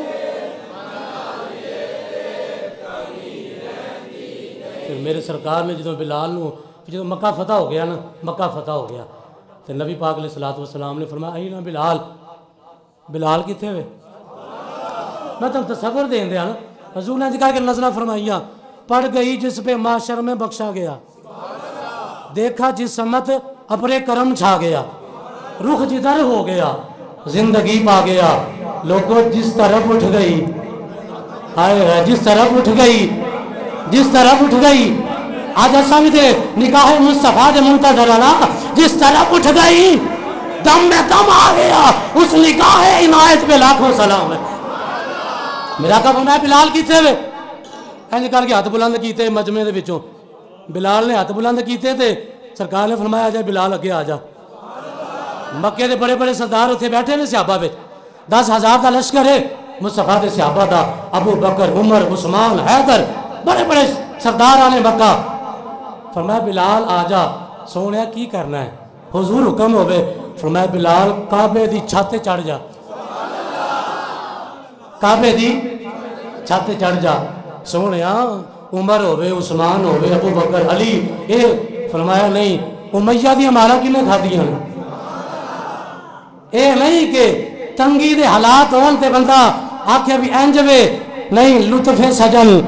میرے سرکار نے جدو بلال نو جدو مکہ فتح ہو گیا نا مکہ فتح ہو گیا تو نبی پاک علیہ السلام نے فرمایا اینا بلال بلال کتنے ہوئے میں تم تصور دیں دیا نا حضور نے ذکر کے نظرہ فرمائیاں پڑ گئی جس پہ معاشر میں بخشا گیا دیکھا جس سمت اپنے کرم چھا گیا رخ جدھر ہو گیا زندگی پا گیا لوگوں جس طرف اٹھ گئی جس طرف اٹھ گئی جس طرف اٹھ گئی آج ایسا بھی تھے نکاح مصطفیٰ دے منتظر اللہ جس طرف اٹھ گئی دم میں دم آ گیا اس نکاح عنایت پہ لاکھوں سلام ہے میرا کہا فرمایا بلال کیتے ہوئے اے نکال کے ہاتھ بلند کیتے مجمع دے وچوں بلال نے ہاتھ بلند کیتے تھے سرکار نے فرمایا آجا بلال اگے آجا مکے دے بڑے بڑے سردار اتنے بیٹھے نے صحابہ وچ 10,000 دا لشکر ہے مصطفیٰ دے صحابہ دا ابو بکر عمر عثمان حیدر بڑے بڑے سردار آنے مکہ فرمایا بلال آجا سونے کی کرنا ہے حضور حکم ہوئے فرمایا بلال کعبے دی چھاتے چڑھ جا کعبے دی چھاتے چڑھ جا سونے عمر ہوئے عثمان ہوئے ابو بکر علی اے فرمایا نہیں امیہ دی ہمارا کنے کھا دیا اے نہیں کہ تنگی دے حالات ہون تے بندہ آکھے بھی انجوے نہیں لطف سجن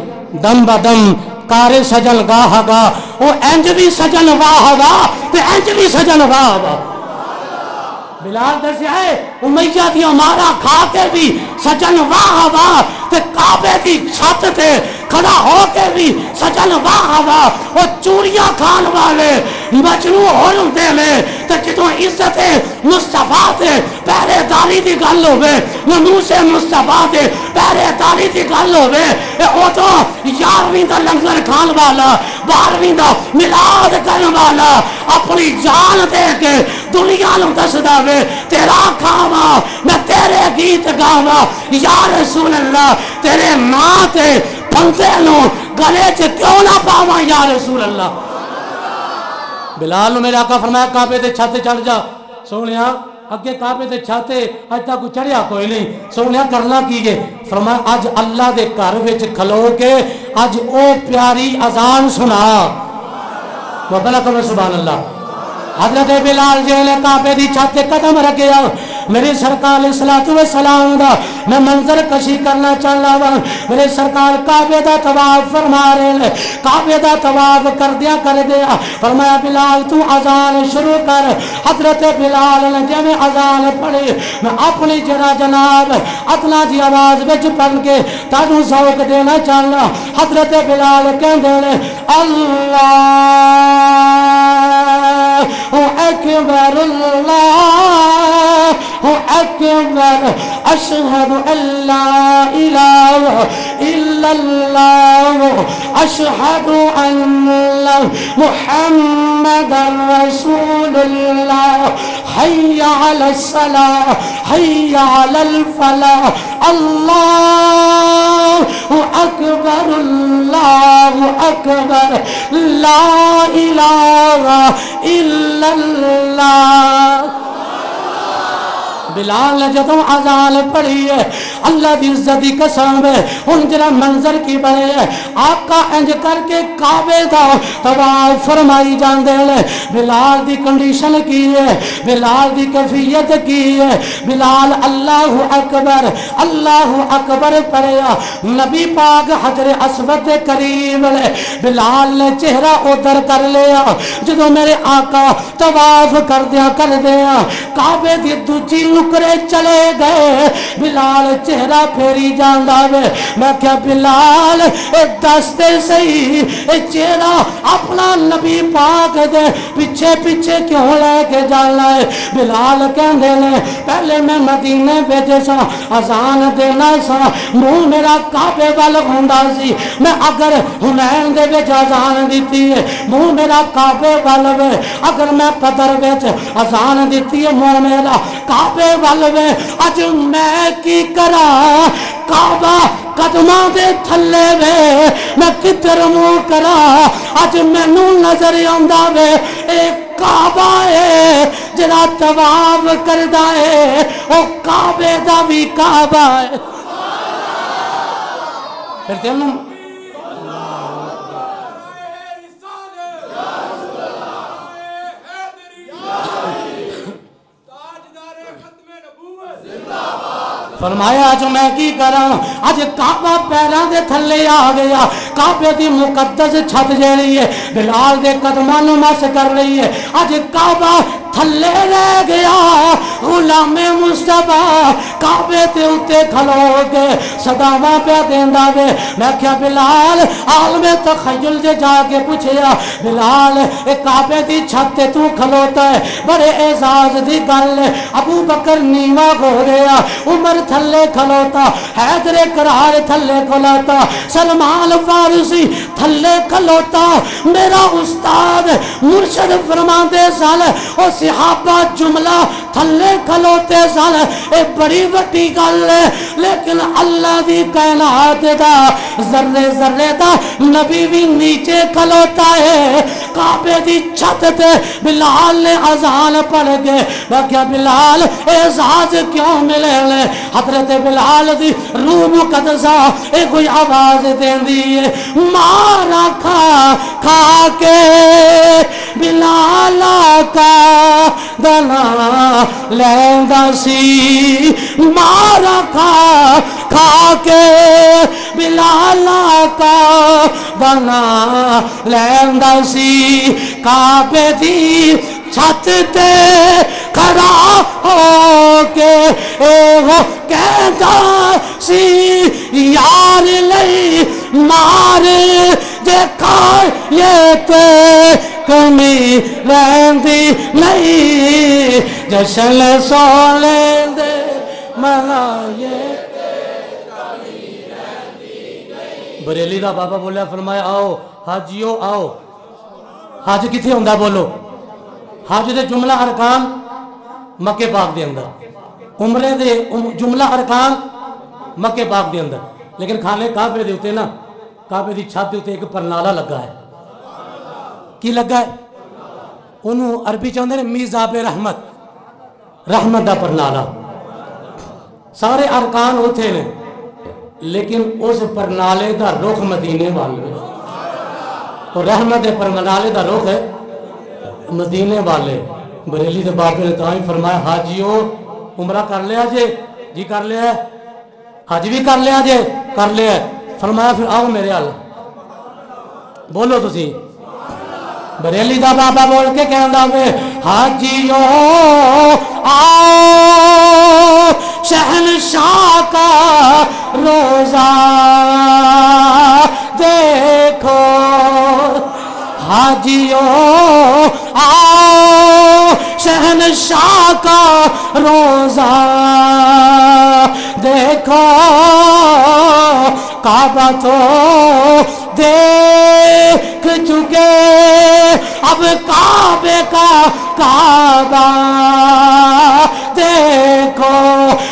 دم با دم کارے سجن گاہ گا وہ انج بھی سجن واہ واہ تے انج بھی سجن واہ واہ بلال دس آئے امیہ دی ہمارا کھا کے بھی سجن واہ واہ تے کعبے دی چھت تے کھڑا ہو کے بھی سجن واہ واہ وہ چوریاں کھان والے مجنو ہون دے لے تے جتوں عزت مصطفیٰ تے پہرے داری دی گل ہوئے نموس مصطفیٰ تے پہرے داری دی گل ہوئے او تو 11ویں دا لنگر کھان والا 12ویں دا ملاد کرن والا اپنی جان دے کے دنیا نو دس داوے تیرا کھاوا میں تیرے گیت گاوا یا رسول اللہ تیرے ماں تے پھنتے نو گلے چ کیوں نہ پاوا یا رسول اللہ بلال نو میرے آقا فرمایا کعبے تے چھت چڑھ جا سونیا اگے کعبے تے چھاتے اج تک چڑھیا کوئی نہیں سونیا کرنا کیے فرمایا اج اللہ دے گھر وچ کھلو کے اج او پیاری اذان سنا بابا کہو سبحان اللہ حضرت بلال جی نے کعبے دی چھت تے قدم رکھیا میرے سرکار علیہ السلام دا میں منظر کشی کرنا چاہنا وا میرے سرکار کعبے دا طواف فرما رہے ہیں کعبے دا طواف کر دیا فرمایا بلال تو اذان شروع کر حضرت بلال نے جب اذان پڑھی میں اپنی جرا جناب اتنا جی آواز وچ پڑھ کے تانوں ذوق دینا چاہنا حضرت بلال کہندے نے اللہ أكبر الله أكبر أشهد أن لا إله إلا الله أشهد أن محمدا رسول الله حي على الصلاة حي على الفلاح الله أكبر الله أكبر لا إله إلا الله بلال نے جدوں اذان پڑھی ہے اللہ دی عزت دی قسم ہے ہن جڑا منظر کی بنے ہے آقا انج کر کے کعبے دا طواف فرمائی جاندے نے بلال دی کنڈیشن کی ہے بلال دی کیفیت کی ہے بلال اللہ اکبر پڑھیا نبی پاک حجر اسود کے قریب ہے بلال نے چہرہ ادھر کر لیا جدوں میرے آقا طواف کردیا کعبے دی دوجی نکرے چلے گئے بلال چہرہ پھیری جاندا وے میں کیا بلال اے دستے صحیح اے چہرہ اپنا نبی پاک دے پیچھے پیچھے کیوں لے کے جانا ہے بلال کہندے نے پہلے میں مدینے بھیجے سا اذان دینا سا منہ میرا کعبے وال ہوندا سی میں اگر حنین دے وچ اذان دتی ہے منہ میرا کعبے وال وے اگر میں قدر وچ اذان دتی ہے منہ میرا کعبے وال وے اج میں کی کرا کعبہ قدماں دے تھلے وے میں کدھر منہ کرا اج مینوں نظر آندا وے اے کعبہ ہے جڑا طواف کردا ہے او کعبے دا وی کعبہ ہے پھر تینوں فرمایا آج میں کی کراں آج کعبہ پیران دے تھلے آ گیا کعبے دی مقدس چھت جیڑی ہے بلال دے قدمان مس کر رہی ہے آج کعبہ تھلے رہ گیا غلام مصطفیٰ کعبے تے اتے کھلو کے صداواں پہ دیندا وے میں کیا بلال عالم تخیل دے جا کے پوچھیا بلال اے کعبے دی چھت تے تو کھلوتا ہے بڑے اعزاز دی گل ابو بکر نیواں ہو گیا عمر تھلے کھلوتا حیدر کرار تھلے کھلوتا سلمان فارسی تھلے کھلوتا میرا استاد مرشد فرماندے سال او صحابہ جملہ تھلے کھلوتے سال اے بڑی وٹی گل ہے لیکن اللہ دی کائنات دا ذرے ذرے دا نبی بھی نیچے کھلوتا ہے کعبے دی چھت تے بلال نے اذان پڑھ گئے میں کیا بلال اعزاز کیوں ملے لے حضرت بلال دی روح مقدسہ اے کوئی آواز دین دی مارا کھا کے بلال کا دنا لیندا سی مارا کھا کے بلال کا دنا لیندا سی کعبے دی چھت تے کھڑا ہو کے وہ کہتا سی یار لئی مار دیکھا یہ تے کمی رہندی نہیں جشن سو لیندے منا یہ بریلی دا بابا بولیا فرمایا آؤ حاجیو آؤ حج کتھے ہوندا بولو حج دے جملہ ارکان مکے پاک دے اندر عمرے دے جملہ ارکان مکے پاک دے اندر لیکن کھانے کعبے دے ہوتے نا کعبے دی چھت دے ہوتے ایک پرنالا لگا ہے کی لگا ہے انہوں عربی چاہتے ہیں میزاب رحمت رحمت دا پرنالا سارے ارکان ہوتے ہیں لیکن اس پرنالے دا رخ مدینے والے اور رحمت دے پرنالے دا رخ ہے مدینے والے بریلی دے بابے نے تاں ہی فرمایا حاجیو عمرہ کر لیا جے جی کر لیا ہے حج بھی کر لیا جے کر لیا ہے فرمایا پھر آؤ میرے حال بولو تسی بریلی دا بابا بول کے کہندا وے حاجیو آؤ شہنشاہ کا روزہ دیکھو حاجیو آؤ شہنشاہ کا روزہ دیکھو کعبہ تو دیکھ چکے اب کعبے کا کعبہ دیکھو.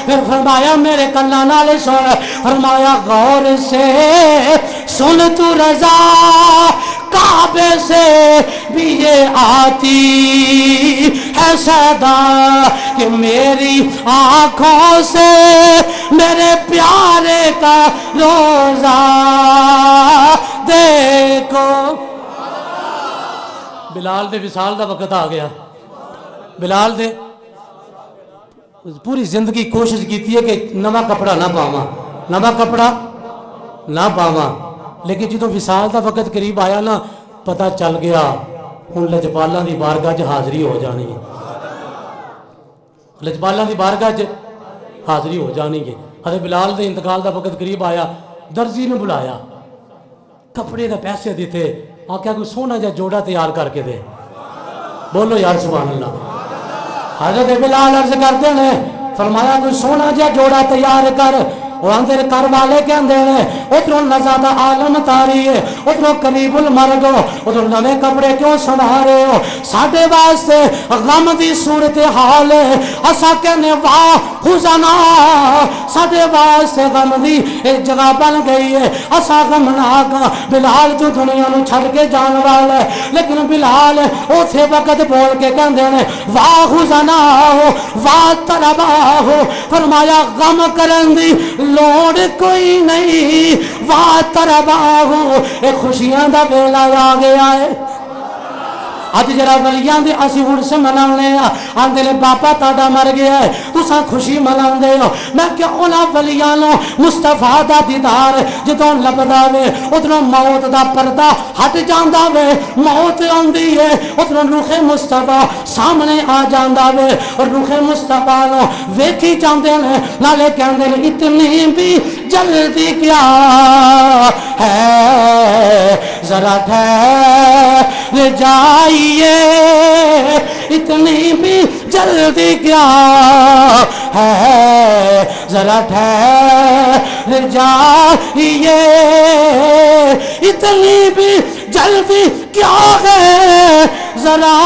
پھر فرمایا میرے کنا نال سن, فرمایا غور سے سن تو رضا, کعبے سے بھی یہ آتی ہے صدا کہ میری آنکھوں سے میرے پیارے کا روزہ دیکھو. بلال دے وصال دا وقت آ گیا. بلال دے پوری زندگی کوشش کیتی ہے کہ نواں کپڑا نہ پاواں, نواں کپڑا نہ پاواں, لیکن جدوں وصال دا وقت قریب آیا نا پتہ چل گیا ہن لجپالاں دی بارگاہ 'چ حاضری ہو جانی ہے. لجپالاں دی بارگاہ 'چ حاضری ہو جانی ہے. حضرت بلال دے انتقال دا وقت قریب آیا, درزی نے بلایا, کپڑے دے پیسے دیتے, آکھیا کوئی سونا جا جوڑا تیار کر کے دے. بولو یار سبحان اللہ. حضرت بلال عرض کرتے ہیں, فرمایا کوئی سونا جا جوڑا تیار کر. وہ اندر کر والے کے اندر اتروں نزادہ عالم تاری ہے, اتروں قریب المرگ ہو, اتروں نوے کپڑے کیوں سنوارے ہو, ساڑھے واسطے غم دی صورتحال ہے. اسا کہنے واہ خزانہ, ساڑھے واسطے غم دی ایک جگہ بن گئی ہے. اسا غمناک بلال تو دنیا نو چھڑ کے جان والا ہے, لیکن بلال اوتھے وقت بول کے کہندے نے واہ خزانہ ہو, واہ طلبہ ہو. فرمایا غم کرن دی لوڑ کوئی نہیں, واہ طربہ ہو, ایک خوشیاں دا ویلا آ گیا ہے. اج جرا ولیاں دے اسی عرس مناونے آ, آندے نے باپا تاڈا مر گیا ہے تساں خوشی مناندے ہو. میں کہ انہاں ولیاں نو مصطفیٰ دا دیدار جدوں لبدا وے ادھروں موت دا پردہ ہٹ جاندا وے, موت آندی ہے ادھروں روح مصطفیٰ سامنے آ جاندا وے, اور روح مصطفیٰ نو ویکھی جاندے نے, نالے کہندے نے اتنی بھی جلدی کیا ہے, ذرا ٹھہر جائیے, اتنی بھی جلدی کیا ہے, ذرا ٹھہر جائیے, اتنی بھی جلدی کیا ہے, ذرا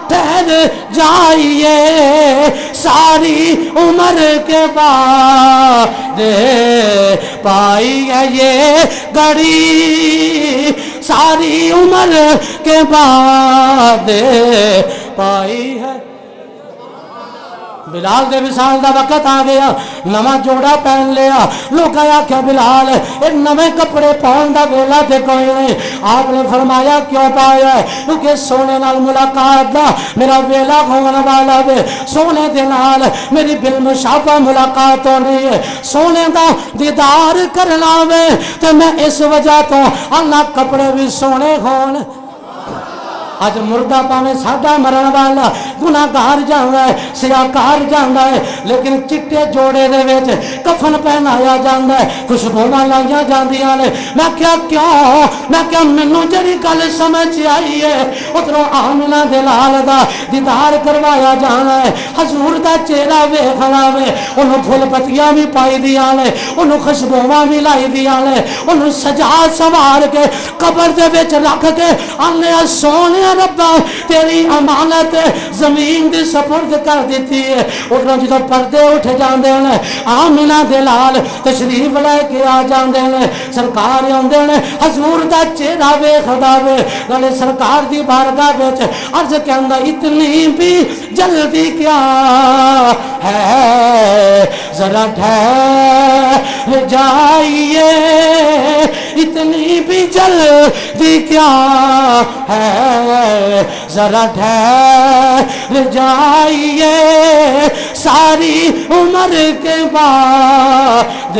ٹھہر جائیے, ساری عمر کے بعد پائی ہے یہ گھڑی, ساری عمر کے بعد پائی ہے. بلال دے وصال دا وقت آ گیا, نواں جوڑا پہن لیا. لوگ آیا کیا بلال ایک نوے کپڑے پاؤن دا ویلا تے کوئی نہیں. آپ نے فرمایا کیوں پایا ہے, کیونکہ سونے نال ملاقات دا میرا ویلا ہون والا وے, سونے دے نال میری بالمشافہ ملاقات ہونی ہے, سونے دا دیدار کرنا وے, تے میں اس وجہ تو اللہ کپڑے بھی سونے ہون. آج مردہ پاویں ساڈا مرن والا گناہگار جاندا ہے, سیاہکار جاندا ہے, لیکن چٹے جوڑے دے وچ کفن پہنایا جاندا ہے, خوشبوواں لائیاں جاندیاں نے. میں کیا کیوں, میں کیا مینوں جڑی گل سمجھ آئی ہے ادھروں آمنہ دے لال دا دیدار کروایا جانا ہے, حضور دا چہرہ ویکھنا وے, انہوں پھول پتیاں بھی پائی دیاں نے, انہوں خوشبوواں بھی لائی دیاں نے, انہوں سجا سوار کے قبر دے وچ رکھ کے آنے سونے ربا تیری امانت زمین دی سپرد کر دیتی ہے. ادھروں جدوں پردے اٹھ جاندے نے, آمنہ دے لال تشریف لے کے آ جاندے نے, سرکار آندے نے, حضور دا چہرہ ویکھدا وے, نالے سرکار دی بارگاہ وچ عرض کہندا اتنی بھی جلدی کیا ہے, ذرا ٹھہر جائیے, اتنی بھی جلدی کیا ہے, ذرا ٹھہر جائیے, ساری عمر کے بعد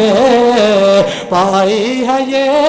پائی ہے یہ.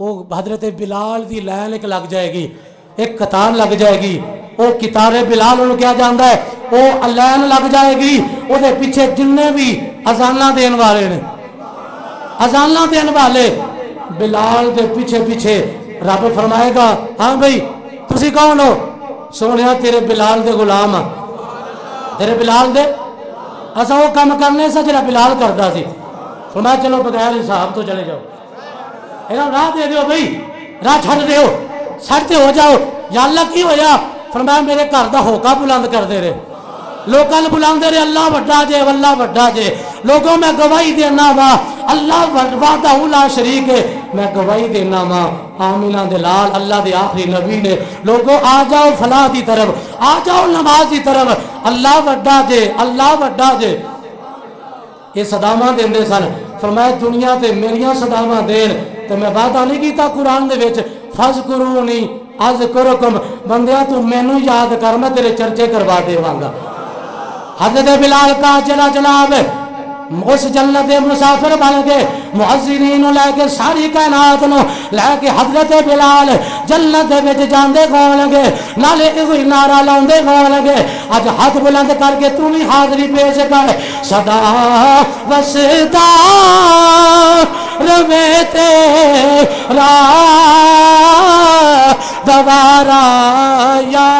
وہ حضرت بلال دی لائن ایک لگ جائے گی، ایک قطار لگ جائے گی، وہ قطار بلال انہوں کیا جاندا ہے، وہ لائن لگ جائے گی، وہ دے پیچھے جننے بھی اذاناں دین والے نے، اذاناں دین والے بلال دے پیچھے پیچھے رب فرمائے گا ہاں بھائی تسی کون ہو؟ سونیا تیرے بلال دے غلام ہاں، تیرے بلال دے اسا وہ کام کرنے سے جڑا بلال کردا سی۔ فرمایا چلو بغیر حساب تو چلے جاؤ، انہاں راہ دے دیو بھائی، راہ چھڑ دیو، سڑتے ہو جاؤ۔ یا اللہ کی ہویا؟ فرمایا میرے گھر دا ہوکا بلند کر دے رہے، لوگوں نے بلاندے رہے اللہ وڈا جے واللہ وڈا جے، لوگوں میں گواہی دینا وا اللہ وحدہ لا شریک ہے، میں گواہی دینا وا آمینہ دلال اللہ دے آخری نبی نے، لوگوں آ جاؤ فلاح دی طرف، آ جاؤ نماز دی طرف، اللہ وڈا جے اللہ وڈا جے۔ یہ صدامہ دین دے سن۔ فرمایا دنیا تے میریاں صدامہ دین تے میں وعدہ نہیں کیتا قرآن دے وچ فذکرونی اذکرکم، بندیا تو مینوں یاد کر میں تیرے چرچے کروا دے وانگا۔ حضرت بلال کا چلا جناب اس جنت مسافر بن کے معززین لے کے ساری کائنات نو لے کے حضرت بلال جنت وچ جاندے کون گے، نالے کوئی نعرہ لاندے کون گے، اج ہاتھ بلند کر کے تو بھی حاضری پیش کر، صدا وسدا روے تیرا دوارا یا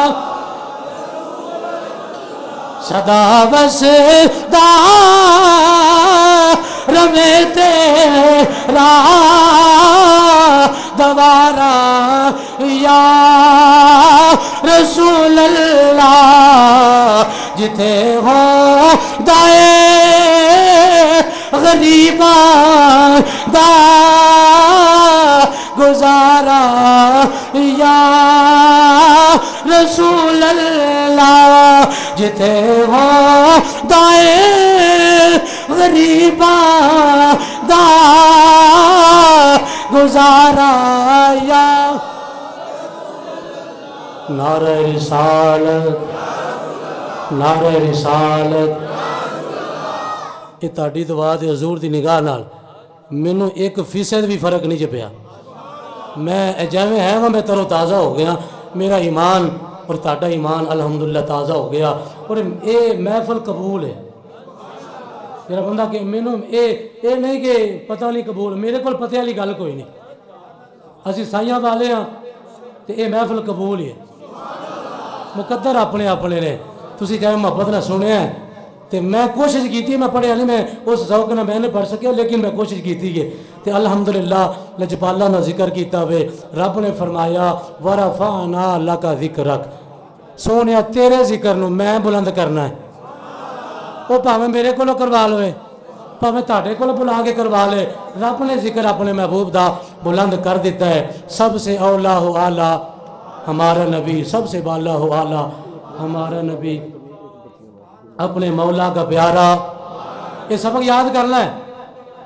صدا وسدا روے تیرا دوارا یا رسول اللہ، جتے ہو دائے غریباں دا گزارا یا رسول اللہ، جتے ہو دائے غریباں دا گزارا یا نعرہ رسالت نعرہ رسالت۔ یہ تاڑی دعا دے حضور دی نگاہ نال مینوں 1% بھی فرق نہیں جپیا، میں جیویں ہے وہ میں تر و تازہ ہو گیا، میرا ایمان اور تاڑا ایمان الحمدللہ تازہ ہو گیا، اور اے محفل قبول ہے میرا بندہ کہ مینوں اے نہیں کہ پتہ نہیں قبول، میرے کو پتہ والی گل کوئی نہیں، اسی سائیاں والے ہاں تے اے محفل قبول ہے، مقدر اپنے اپنے نے، تسی چاہے محبت نہ سنے ہیں تے میں کوشش کیتی، میں پڑھیا نہیں، میں اس ذوق نہ میں نے پڑھ سکیا، لیکن میں کوشش کیتی ہے تے الحمدللہ لجپالہ نہ ذکر کیتا ہوئے، رب نے فرمایا وَرَفَعْنَا لَكَ ذِكْرَكَ، سونیا تیرے ذکر نو میں بلند کرنا ہے، وہ پاویں میرے کو کروا لوے، پاویں تاڑے کو بلا کے کروا لے، رب نے ذکر اپنے محبوب دا بلند کر دیتا ہے۔ سب سے اولا ہو اعلیٰ ہمارا نبی، سب سے بالا ہو اعلیٰ ہمارا نبی، اپنے مولا کا پیارا، یہ سبق یاد کرنا ہے،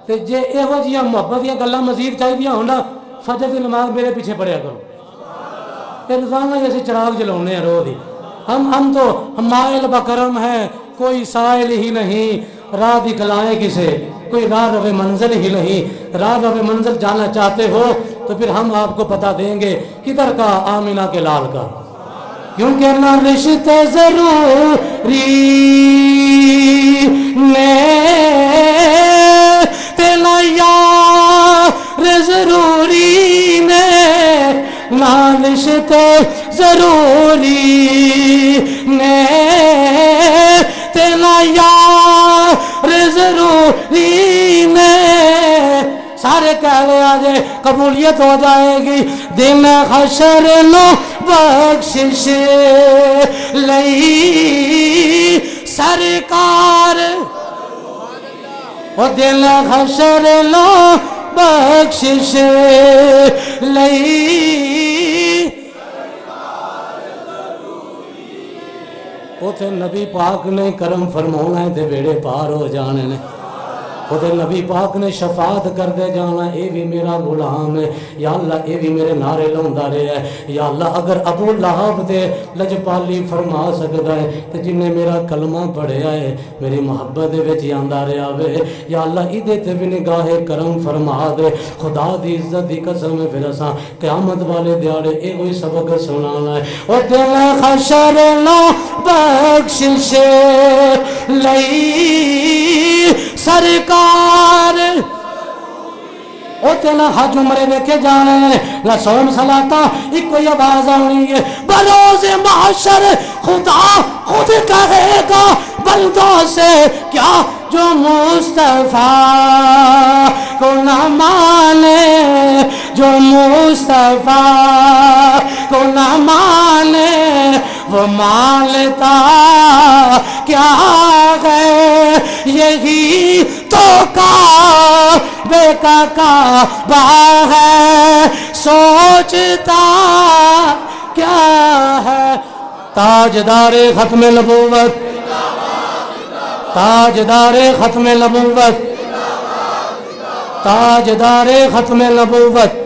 تے جے ایہو جیاں محبت یا گلاں مزید چاہیے ہونا، فجر دی نماز میرے پیچھے پڑھیا کرو، یہ روزانہ ہی ایسے چراغ جلاؤنے ہیں روز ہی، ہم تو مائل بکرم ہیں، کوئی سائل ہی نہیں، راہ دکھلائیں کسے، کوئی راہ رو منزل ہی نہیں، راہ رو منزل جانا چاہتے ہو تو پھر ہم آپ کو بتا دیں گے کدھر کا، آمینہ کے لال کا، کیونکہ نہ رشتے ضروری نے تینا یار ضروری نے، نہ رشتے ضروری نے تینا یار ضروری نے، سارے کہہ لے آجے قبولیت ہو جائے گی، دن حشر نو بخشش لئی سرکار، وہ دن حشر نو بخشش لئی، وہ تھے نبی پاک نے کرم فرمونا ہے تے بیڑے پار ہو جانے نے، خود نبی پاک نے شفاعت کر دے جانا اے بھی میرا غلام ہے یا اللہ اے بھی میرے نعرے لاؤندا رہیا ہے یا اللہ اگر ابو لہب دے لجپالی فرما سکدا ہے تے جن نے میرا کلمہ پڑھیا ہے میری محبت دے وچ آندا رہیا وے یا اللہ ایدے تے بھی نگاہ کرم فرما دے خدا دی عزت دی قسم ہے پھر اساں قیامت والے دیاڑے اے کوئی سبق سنانا ہے او دل خشر نو بخشش لئی سرکار او تینا حج عمرے دیکھے جانے ہیں لا سوم صلاتا ایک کوئی آواز آنی ہے بروز محشر خدا خود کہے گا بندوں سے کیا جو مصطفیٰ کو نہ مانے جو مصطفیٰ کو نہ مانے وہ مانتا کیا ہے یہی تو کعبے کا کعبہ ہے سوچتا کیا ہے تاجدار ختم نبوت تاجدار ختم نبوت تاجدار ختم نبوت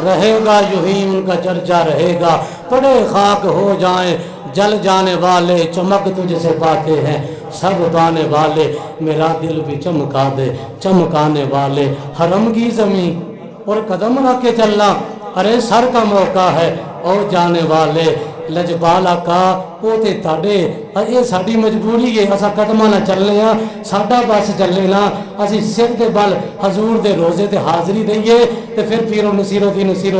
رہے گا یوں ہی ان کا چرچا رہے گا پڑے خاک ہو جائیں جل جانے والے چمک تجھ سے پاتے ہیں سب پانے والے میرا دل بھی چمکا دے چمکانے والے حرم کی زمین اور قدم رکھ کے چلنا ارے سر کا موقع ہے اور جانے والے لجپالا کا وہ تے تاڑے یہ ساڑی مجبوری ہے اسا قدمہ نہ چلنے ہاں ساڑا بس چلنے نا اسی سر دے بل حضور دے روزے تے حاضری دئیے تے پھر پیرو نصیر و دی نصیر